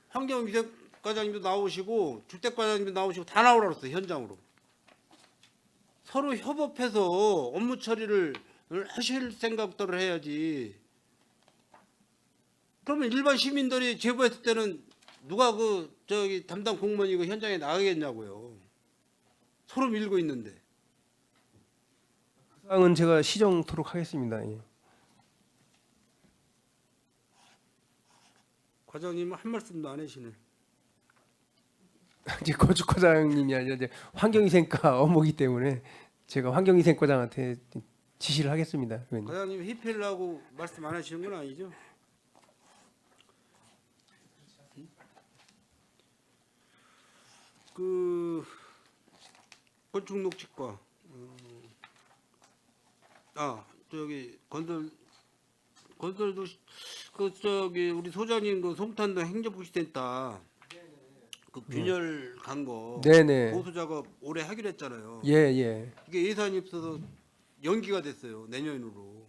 환경위생과장님도 나오시고 주택과장님도 나오시고 다 나오라 그랬어요. 현장으로. 서로 협업해서 업무 처리를 하실 생각들을 해야지. 그러면 일반 시민들이 제보했을 때는 누가 그 저기 담당 공무원이 그 현장에 나가겠냐고요. 서로 밀고 있는데. 그 사항은 제가 시정토록 하겠습니다. 예. 과장님은 한 말씀도 안 하시네. 이제 건축과장님이 아니라 이제 환경위생과 업무기 때문에 제가 환경위생과장한테 지시를 하겠습니다. 의원님. 과장님 회피하려고 말씀 안 하시는 건 아니죠? 그 건축녹지과 저기 건설도 그 저기 우리 소장님 그 송탄도 행정복지센터 그 균열 간 거 네네. 보수 작업 올해 하기로 했잖아요. 예, 예. 이게 예산이 없어서 연기가 됐어요. 내년으로.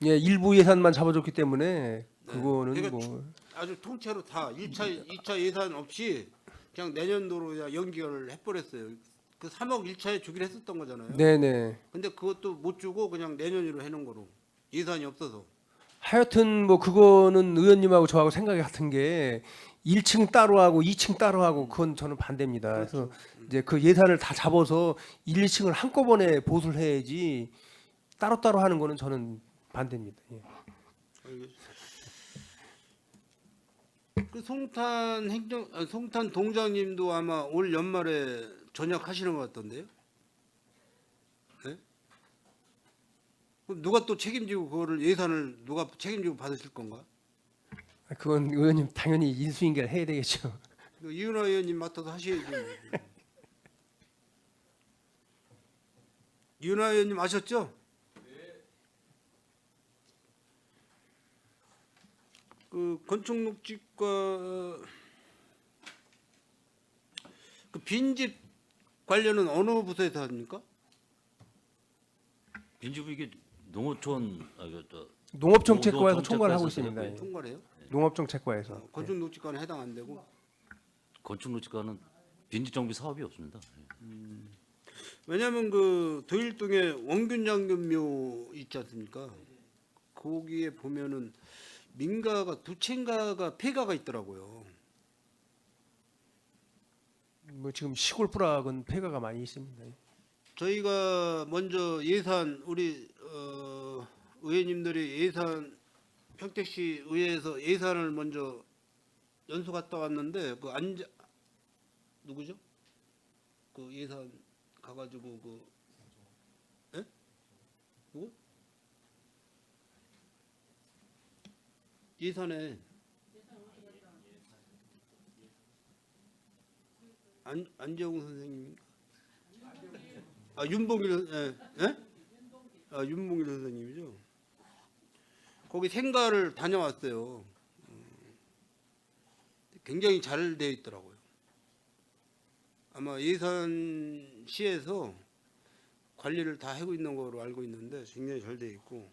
예, 일부 예산만 잡아줬기 때문에 그거는 그러니까 뭐 아주 통째로 다 1차 2차 예산 없이 그냥 내년도로 그냥 연기를 해버렸어요. 그 3억 1차에 주기로 했었던 거잖아요. 네네. 근데 그것도 못 주고 그냥 내년으로 해놓은 거로 예산이 없어서. 하여튼 뭐 그거는 의원님하고 저하고 생각이 같은 게 1층 따로 하고 2층 따로 하고 그건 저는 반대입니다. 그래서 이제 그 예산을 다 잡아서 1, 2층을 한꺼번에 보수를 해야지 따로따로 하는 거는 저는 반대입니다. 예. 그 송탄 동장님도 아마 올 연말에 전역하시는 것 같던데요. 네? 그럼 누가 또 책임지고 그거를 예산을 누가 책임지고 받으실 건가? 그건 의원님 당연히 인수인계를 해야 되겠죠. 이은하 의원님 맡아서 하셔야지. 이은하 의원님 아셨죠? 그 건축녹지과 그 빈집 관련은 어느 부서에서 합니까? 빈집이 이게 농어촌 농업정책과에서 총괄을 하고 농업정책과에서 있습니다. 예. 총괄해요? 농업정책과에서. 건축녹지과는 해당 안 되고. 건축노지과는 빈집 정비 사업이 없습니다. 왜냐하면 그 도일동에 원균 장군묘 있지 않습니까? 거기에 보면은 민가가 두 채인가가 폐가가 있더라고요. 뭐 지금 시골 부락은 폐가가 많이 있습니다. 저희가 먼저 예산 우리 의원님들이 예산 평택시 의회에서 예산을 먼저 연수 갔다 왔는데 그 누구죠? 그 예산 가가지고 그 예? 누구? 예산에 안재홍 선생님인가? 윤봉길 윤봉길 선생님이죠. 거기 생가를 다녀왔어요. 굉장히 잘 되어 있더라고요. 아마 예산시에서 관리를 다 하고 있는 거로 알고 있는데 굉장히 잘 되어 있고,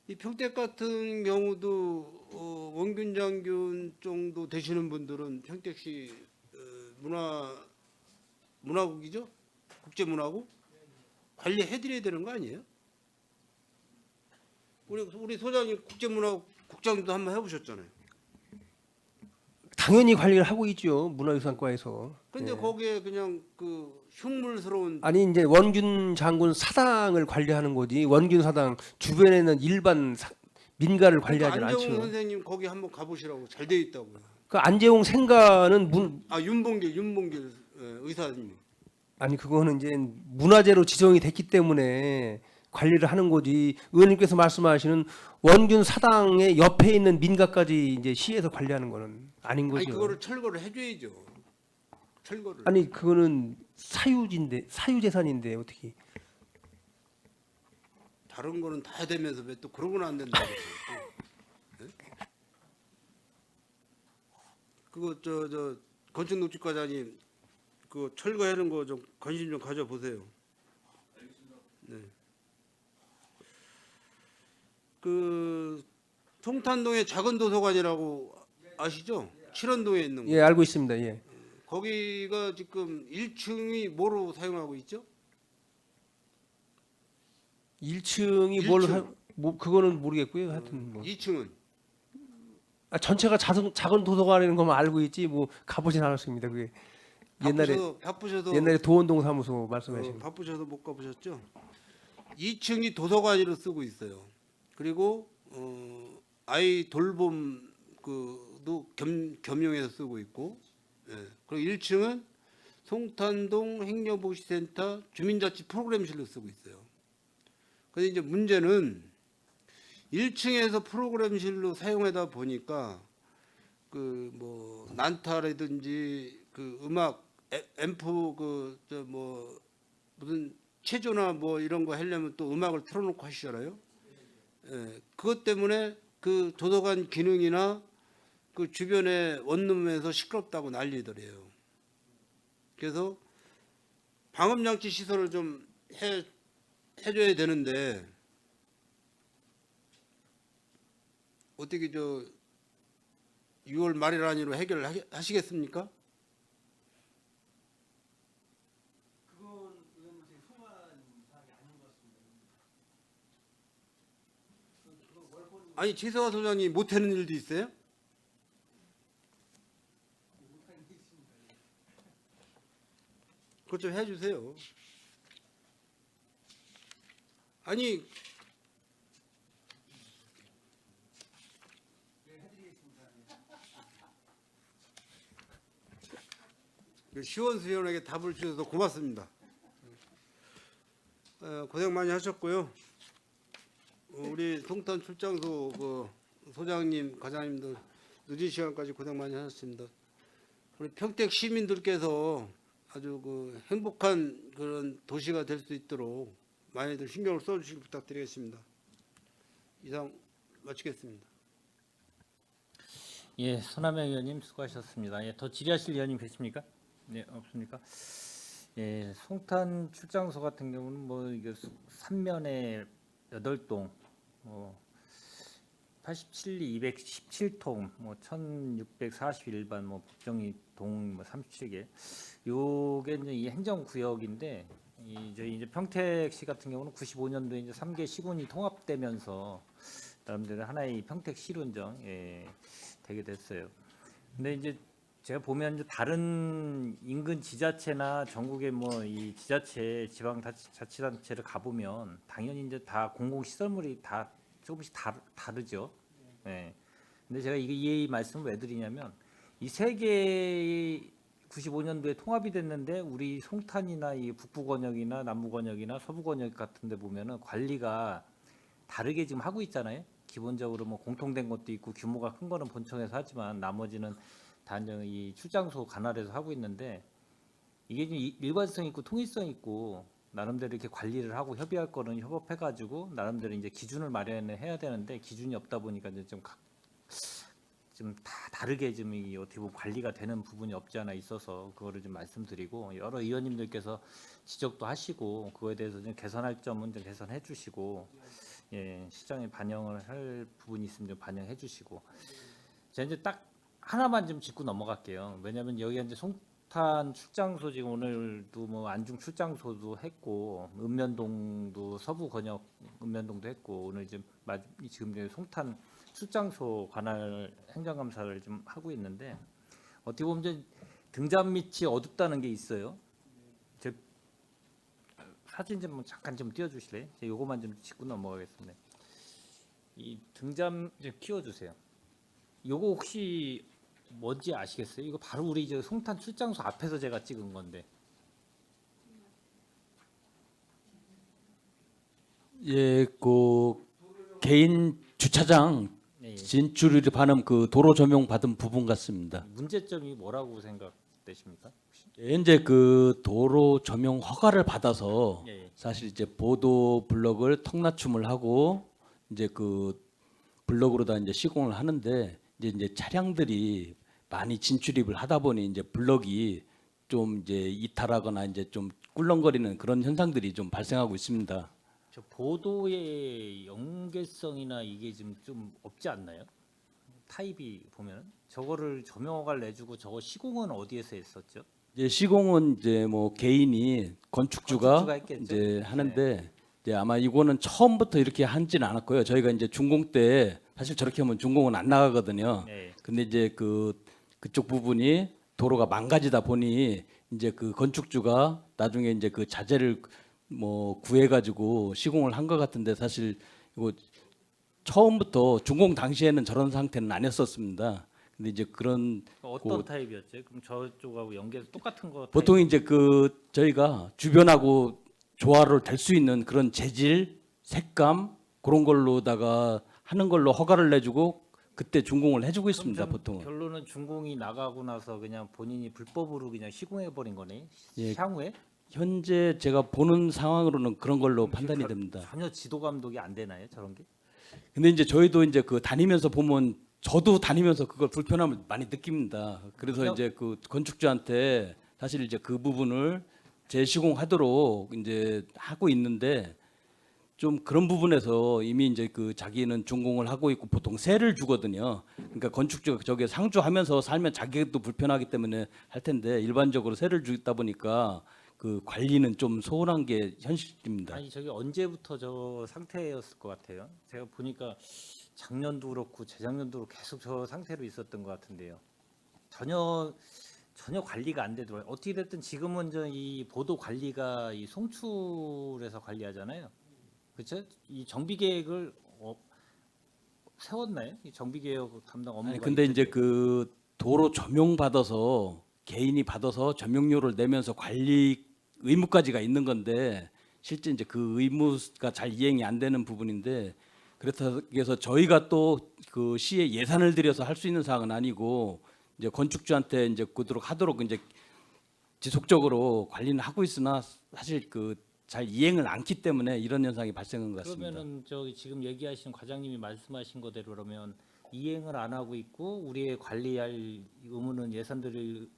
이 평택 같은 경우도 원균 장군 정도 되시는 분들은 평택시 문화국이죠? 국제문화국 관리해드려야 되는 거 아니에요? 우리 소장님 국제문화국장도 한번 해보셨잖아요. 당연히 관리를 하고 있죠. 문화유산과에서. 근데 예. 거기에 그냥 그 흉물스러운 아니 이제 원균 장군 사당을 관리하는 거지. 원균 사당 주변에는 일반 민가를 관리하지 안정훈 않죠. 선생님 거기 한번 가보시라고 잘 돼 있다고요. 그 안재홍 생가는 윤봉길 의사님. 아니 그거는 이제 문화재로 지정이 됐기 때문에 관리를 하는 거지. 의원님께서 말씀하시는 원균 사당의 옆에 있는 민가까지 이제 시에서 관리하는 거는 아닌 아니 거죠. 그거를 철거를 해줘야죠. 철거를. 아니 그거는 사유재산인데 어떻게? 다른 거는 다 되면서 왜 또 그런 건 안 된다고 그래요? 네? 그거 저 건축농지과장님 그 철거하는 거 좀 관심 좀 가져 보세요. 네. 그 송탄동에 작은 도서관이라고 아시죠? 칠원동에 있는 거. 예, 알고 있습니다. 예. 거기가 지금 1층이 뭐로 사용하고 있죠? 1층이 뭘 1층. 뭐 그거는 모르겠고요. 하여튼 뭐. 2층은 전체가 작은 도서관이라는 것만 알고 있지 뭐 가보진 않았습니다. 그게 바쁘셔서 옛날에 도원동 사무소 말씀하신 거. 바쁘셔서 못 가보셨죠? 2층이 도서관으로 쓰고 있어요. 그리고 아이 돌봄 그도 겸용해서 쓰고 있고, 예. 그리고 1층은 송탄동 행정복지센터 주민자치 프로그램실로 쓰고 있어요. 근데 이제 문제는 1층에서 프로그램실로 사용하다 보니까 그 뭐 난타라든지 그 음악 앰프 뭐 무슨 체조나 뭐 이런 거 하려면 또 음악을 틀어놓고 하시잖아요. 예, 그것 때문에 그 도서관 기능이나 그 주변에 원룸에서 시끄럽다고 난리더래요. 그래서 방음장치 시설을 좀 해줘야 되는데 어떻게 6월 말일 안으로 해결을 하시겠습니까? 아니 최서화 소장님 못하는 일도 있어요? 그것 좀 해주세요. 아니 시원수연하게 답을 주셔서 고맙습니다. 고생 많이 하셨고요. 우리 송탄 출장소 그 소장님, 과장님들 늦은 시간까지 고생 많이 하셨습니다. 우리 평택 시민들께서 아주 그 행복한 그런 도시가 될 수 있도록 많이들 신경을 써주시기 부탁드리겠습니다. 이상 마치겠습니다. 예, 손하명 의원님 수고하셨습니다. 예, 더 질의하실 의원님 계십니까? 네, 없습니까? 예, 송탄 출장소 같은 경우는 뭐 이게 3면에 8동, 87리 217통, 뭐 1641반, 뭐 법정이 동 37개. 요게 이제 이 행정구역인데 저희 이제 평택시 같은 경우는 95년도에 이제 3개 시군이 통합되면서 나름대로 하나의 평택시군정 되게 됐어요. 근데 이제 제가 보면 이제 다른 인근 지자체나 전국의 뭐 이 지자체, 지방자치단체를 가보면 당연히 이제 다 공공시설물이 다 조금씩 다르죠. 예. 근데 제가 이 말씀을 왜 드리냐면 이 세 개의 95년도에 통합이 됐는데 우리 송탄이나 이 북부권역이나 남부권역이나 서부권역 같은데 보면은 관리가 다르게 지금 하고 있잖아요. 기본적으로 뭐 공통된 것도 있고 규모가 큰 거는 본청에서 하지만 나머지는 단정 이 출장소 관할에서 하고 있는데 이게 좀 일관성 있고 통일성 있고 나름대로 이렇게 관리를 하고 협의할 거는 협업해가지고 나름대로 이제 기준을 마련해야 되는데 기준이 없다 보니까 이제 좀 좀 다 다르게 좀 이 어떻게 보면 관리가 되는 부분이 없지 않아 있어서 그거를 좀 말씀드리고 여러 의원님들께서 지적도 하시고 그거에 대해서 좀 개선할 점은 좀 개선해 주시고 예, 시장에 반영을 할 부분이 있으면 좀 반영해 주시고 제가 이제 딱 하나만 좀 짚고 넘어갈게요. 왜냐하면 여기가 이제 송탄 출장소 지금 오늘도 뭐 안중 출장소도 했고 읍면동도 서부 권역 읍면동도 했고 오늘 지금 이제 송탄 출장소 관할 행정감사를 좀 하고 있는데 어떻게 보면 이제 등잔 밑이 어둡다는 게 있어요. 제 사진 좀 잠깐 좀 띄워주실래요? 제가 요거만 좀 짚고 넘어가겠습니다. 이 등잔 좀 키워주세요. 요거 혹시 뭔지 아시겠어요? 이거 바로 우리 저 송탄 출장소 앞에서 제가 찍은 건데. 예, 그 개인 주차장 예, 예. 진출을 반음 그 도로 조명 받은 부분 같습니다. 문제점이 뭐라고 생각되십니까? 혹시? 현재 그 도로 조명 허가를 받아서 예, 예. 사실 이제 보도 블럭을 턱맞춤을 하고 이제 그 블럭으로다 이제 시공을 하는데 이제 차량들이 많이 진출입을 하다 보니 이제 블럭이 좀 이제 이탈하거나 이제 좀 꿀렁거리는 그런 현상들이 좀 발생하고 있습니다. 저 보도의 연계성이나 이게 좀 없지 않나요? 타입이 보면 저거를 조명허가를 내주고 저거 시공은 어디에서 했었죠? 이제 시공은 이제 뭐 개인이 건축주가 했겠죠? 이제 하는데 이제 아마 이거는 처음부터 이렇게 하지는 않았고요. 저희가 이제 준공 때 사실 저렇게 하면 준공은 안 나가거든요. 네. 근데 이제 그쪽 부분이 도로가 망가지다 보니 이제 그 건축주가 나중에 이제 그 자재를 뭐 구해가지고 시공을 한 것 같은데 사실 이거 처음부터 준공 당시에는 저런 상태는 아니었었습니다. 근데 이제 그런 어떤 타입이었죠? 그럼 저쪽하고 연계해서 똑같은 거 보통 이제 그 저희가 주변하고 조화를 될 수 있는 그런 재질, 색감 그런 걸로다가 하는 걸로 허가를 내주고 그때 준공을 해주고 있습니다. 보통은. 결론은 준공이 나가고 나서 그냥 본인이 불법으로 그냥 시공해 버린 거네. 예. 향후에 현재 제가 보는 상황으로는 그런 걸로 판단이 됩니다. 전혀 지도 감독이 안 되나요? 저런 게? 근데 이제 저희도 이제 그 다니면서 보면 저도 다니면서 그걸 불편함을 많이 느낍니다. 그래서 이제 그 건축주한테 사실 이제 그 부분을 재시공하도록 이제 하고 있는데 좀 그런 부분에서 이미 이제 그 자기는 준공을 하고 있고 보통 세를 주거든요. 그러니까 건축주가 저게 상주하면서 살면 자기도 불편하기 때문에 할 텐데 일반적으로 세를 주다 보니까 그 관리는 좀 소홀한 게 현실입니다. 아니 저게 언제부터 저 상태였을 것 같아요. 제가 보니까 작년도 그렇고 재작년도 계속 저 상태로 있었던 것 같은데요. 전혀 관리가 안 되더라고요. 어떻게 됐든 지금은 저 이 보도 관리가 이 송출에서 관리하잖아요. 그렇죠? 이 정비 계획을 세웠나요? 이 정비 계획 담당 업무가 아니 근데 이제 있던데. 그 도로 조명 받아서 개인이 받아서 조명료를 내면서 관리 의무까지가 있는 건데 실제 이제 그 의무가 잘 이행이 안 되는 부분인데 그렇다고 해서 저희가 또 그 시에 예산을 들여서 할 수 있는 사항은 아니고 이제 건축주한테 이제 그도록 하도록 이제 지속적으로 관리는 하고 있으나 사실 그 잘 이행을 않기 때문에 이런 현상이 발생한 것 같습니다. 그러면은 저기 지금 얘기하신 과장님이 말씀하신 거대로 그러면 이행을 안 하고 있고 우리의 관리할 의무는 예산 들일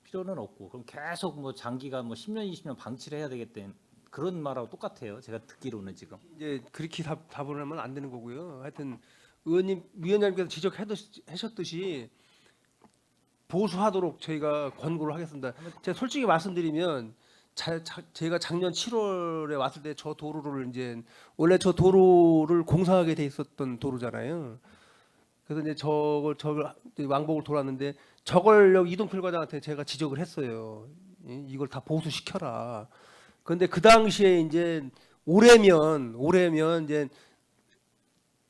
필요는 없고 그럼 계속 뭐 장기가 뭐 10년 20년 방치를 해야 되겠다는 그런 말하고 똑같아요. 제가 듣기로는 지금. 이제 그렇게 답을 하면 안 되는 거고요. 하여튼 위원장님께서 지적하셨듯이 보수하도록 저희가 권고를 하겠습니다. 제가 솔직히 말씀드리면 제가 작년 7월에 왔을 때 저 도로를 이제 원래 저 도로를 공사하게 돼 있었던 도로잖아요. 그래서 이제 저걸 왕복을 돌았는데 저걸 여기 이동필 과장한테 제가 지적을 했어요. 이걸 다 보수시켜라. 그런데 그 당시에 이제 올해면 이제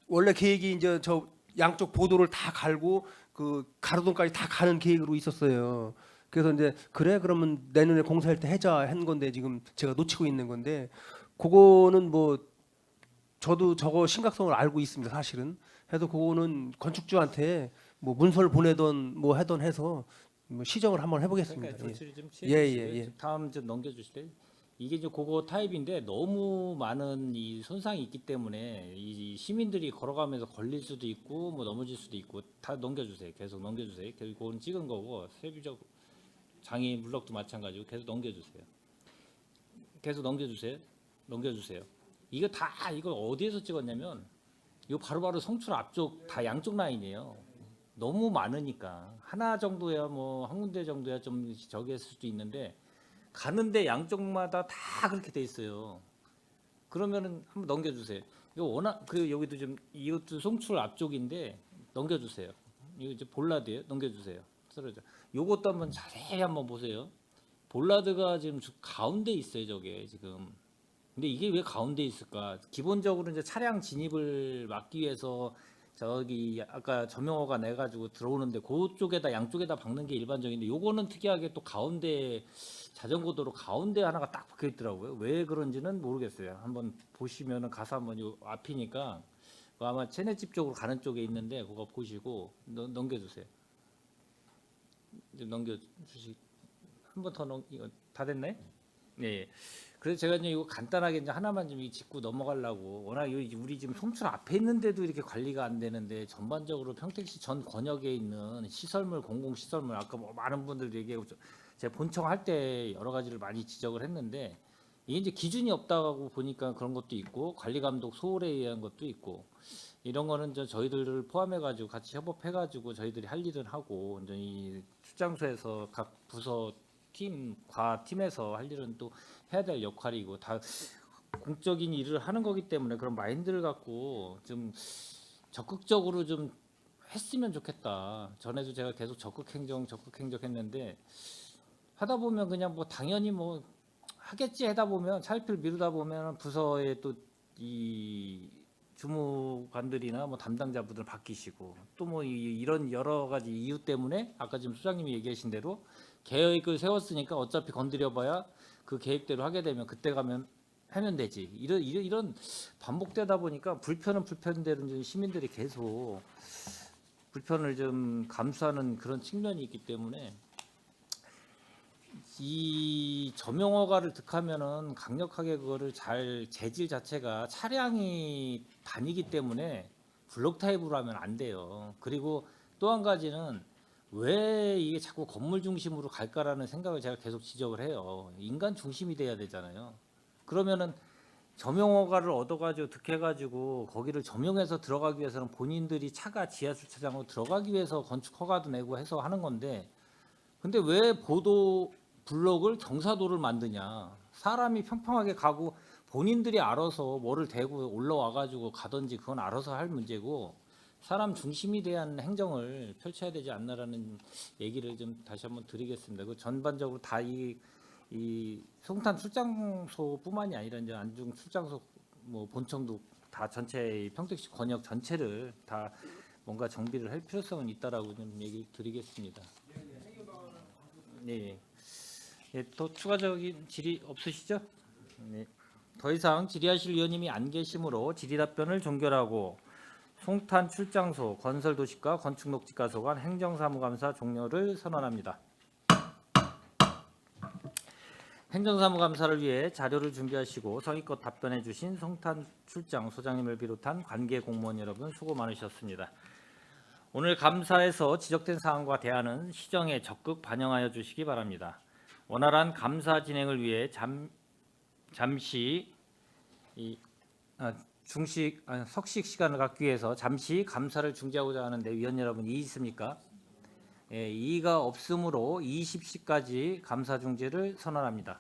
원래 계획이 이제 저 양쪽 보도를 다 갈고 그 가로등까지 다 가는 계획으로 있었어요. 그래서 이제 그래 그러면 내년에 공사할 때 하자 한 건데 지금 제가 놓치고 있는 건데 그거는 뭐 저도 저거 심각성을 알고 있습니다. 사실은 해도 그거는 건축주한테 뭐 문서를 보내던 뭐 하던 해서 뭐 시정을 한번 해보겠습니다. 그러니까 조치를 좀 예, 취해 주시고요. 예. 다음 좀 넘겨주실래요? 이게 이제 그거 타입인데 너무 많은 이 손상이 있기 때문에 이 시민들이 걸어가면서 걸릴 수도 있고 뭐 넘어질 수도 있고 다 넘겨주세요. 계속 넘겨주세요. 결국 그건 찍은 거고 세부적 장애인 블럭도 마찬가지고 계속 넘겨주세요. 계속 넘겨주세요. 넘겨주세요. 이거 다 이거 어디에서 찍었냐면 이거 바로바로 성출 앞쪽 다 양쪽 라인이에요. 너무 많으니까 하나 정도야 뭐 한 군데 정도야 좀 저기 했을 수도 있는데 가는데 양쪽마다 다 그렇게 돼 있어요. 그러면은 한번 넘겨주세요. 이거 워낙 그 여기도 좀 이것도 송출 앞쪽인데 넘겨주세요. 이거 이제 볼라드예요. 넘겨주세요. 쓰러져. 요것도 한번 자세히 한번 보세요. 볼라드가 지금 가운데 있어요. 저게 지금. 근데 이게 왜 가운데 있을까? 기본적으로 이제 차량 진입을 막기 위해서 저기 아까 저명호가 내 가지고 들어오는데 그쪽에다 양쪽에다 박는 게 일반적인데 요거는 특이하게 또 가운데 자전거 도로 가운데 하나가 딱 박혀 있더라고요. 왜 그런지는 모르겠어요. 한번 보시면은 가서 한번 요 앞이니까 그거 아마 체내집 쪽으로 가는 쪽에 있는데 그거 보시고 넘겨주세요. 이제 넘겨주시. 한 번 더 이거 다 됐나요? 네. 그래서 제가 이제 이거 간단하게 이제 하나만 좀 짚고 넘어가려고 워낙 우리 지금 송출 앞에 있는데도 이렇게 관리가 안 되는데 전반적으로 평택시 전 권역에 있는 시설물 공공시설물 아까 뭐 많은 분들 얘기하고 제가 본청할 때 여러 가지를 많이 지적을 했는데 이게 이제 기준이 없다고 보니까 그런 것도 있고 관리 감독 소홀에 의한 것도 있고 이런 거는 저희들을 포함해 가지고 같이 협업해 가지고 저희들이 할 일은 하고 이제 이 출장소에서 각 부서 팀과 팀에서 할 일은 또 해야 될 역할이고 다 공적인 일을 하는 거기 때문에 그런 마인드를 갖고 좀 적극적으로 좀 했으면 좋겠다. 전에도 제가 계속 적극 행정 했는데 하다 보면 그냥 뭐 당연히 뭐 하겠지 하다 보면 차일피일 미루다 보면 부서에 또 이 주무관들이나 뭐 담당자분들 바뀌시고 또 뭐 이런 여러 가지 이유 때문에 아까 지금 수장님이 얘기하신 대로 계획을 세웠으니까 어차피 건드려봐야 그 계획대로 하게 되면 그때 가면 하면 되지. 이런 반복되다 보니까 불편대로 이제 시민들이 계속 불편을 좀 감수하는 그런 측면이 있기 때문에 이 저명허가를 득하면은 강력하게 그거를 잘 재질 자체가 차량이 다니기 때문에 블록 타입으로 하면 안 돼요. 그리고 또 한 가지는 왜 이게 자꾸 건물 중심으로 갈까라는 생각을 제가 계속 지적을 해요. 인간 중심이 돼야 되잖아요. 그러면은 저명허가를 얻어가지고 득해가지고 거기를 점용해서 들어가기 위해서는 본인들이 차가 지하주차장으로 들어가기 위해서 건축 허가도 내고 해서 하는 건데 근데 왜 보도 블록을 경사도를 만드냐. 사람이 평평하게 가고 본인들이 알아서 뭐를 대고 올라와가지고 가든지 그건 알아서 할 문제고 사람 중심이 대한 행정을 펼쳐야 되지 않나라는 얘기를 좀 다시 한번 드리겠습니다. 그 전반적으로 다 이 송탄 출장소뿐만이 아니라 이제 안중 출장소 뭐 본청도 다 전체 평택시 권역 전체를 다 뭔가 정비를 할 필요성은 있다라고 좀 얘기 드리겠습니다. 네. 예, 또 추가적인 질의 없으시죠? 네. 더 이상 질의하실 위원님이 안 계시므로 질의 답변을 종결하고 송탄 출장소 건설도시과 건축녹지과소관 행정사무감사 종료를 선언합니다. 행정사무감사를 위해 자료를 준비하시고 성의껏 답변해 주신 송탄 출장 소장님을 비롯한 관계 공무원 여러분 수고 많으셨습니다. 오늘 감사에서 지적된 사항과 대안은 시정에 적극 반영하여 주시기 바랍니다. 원활한 감사 진행을 위해 석식 시간을 갖기 위해서 잠시 감사를 중지하고자 하는데 위원 여러분 이의 있습니까? 예, 이의가 없으므로 20시까지 감사 중지를 선언합니다.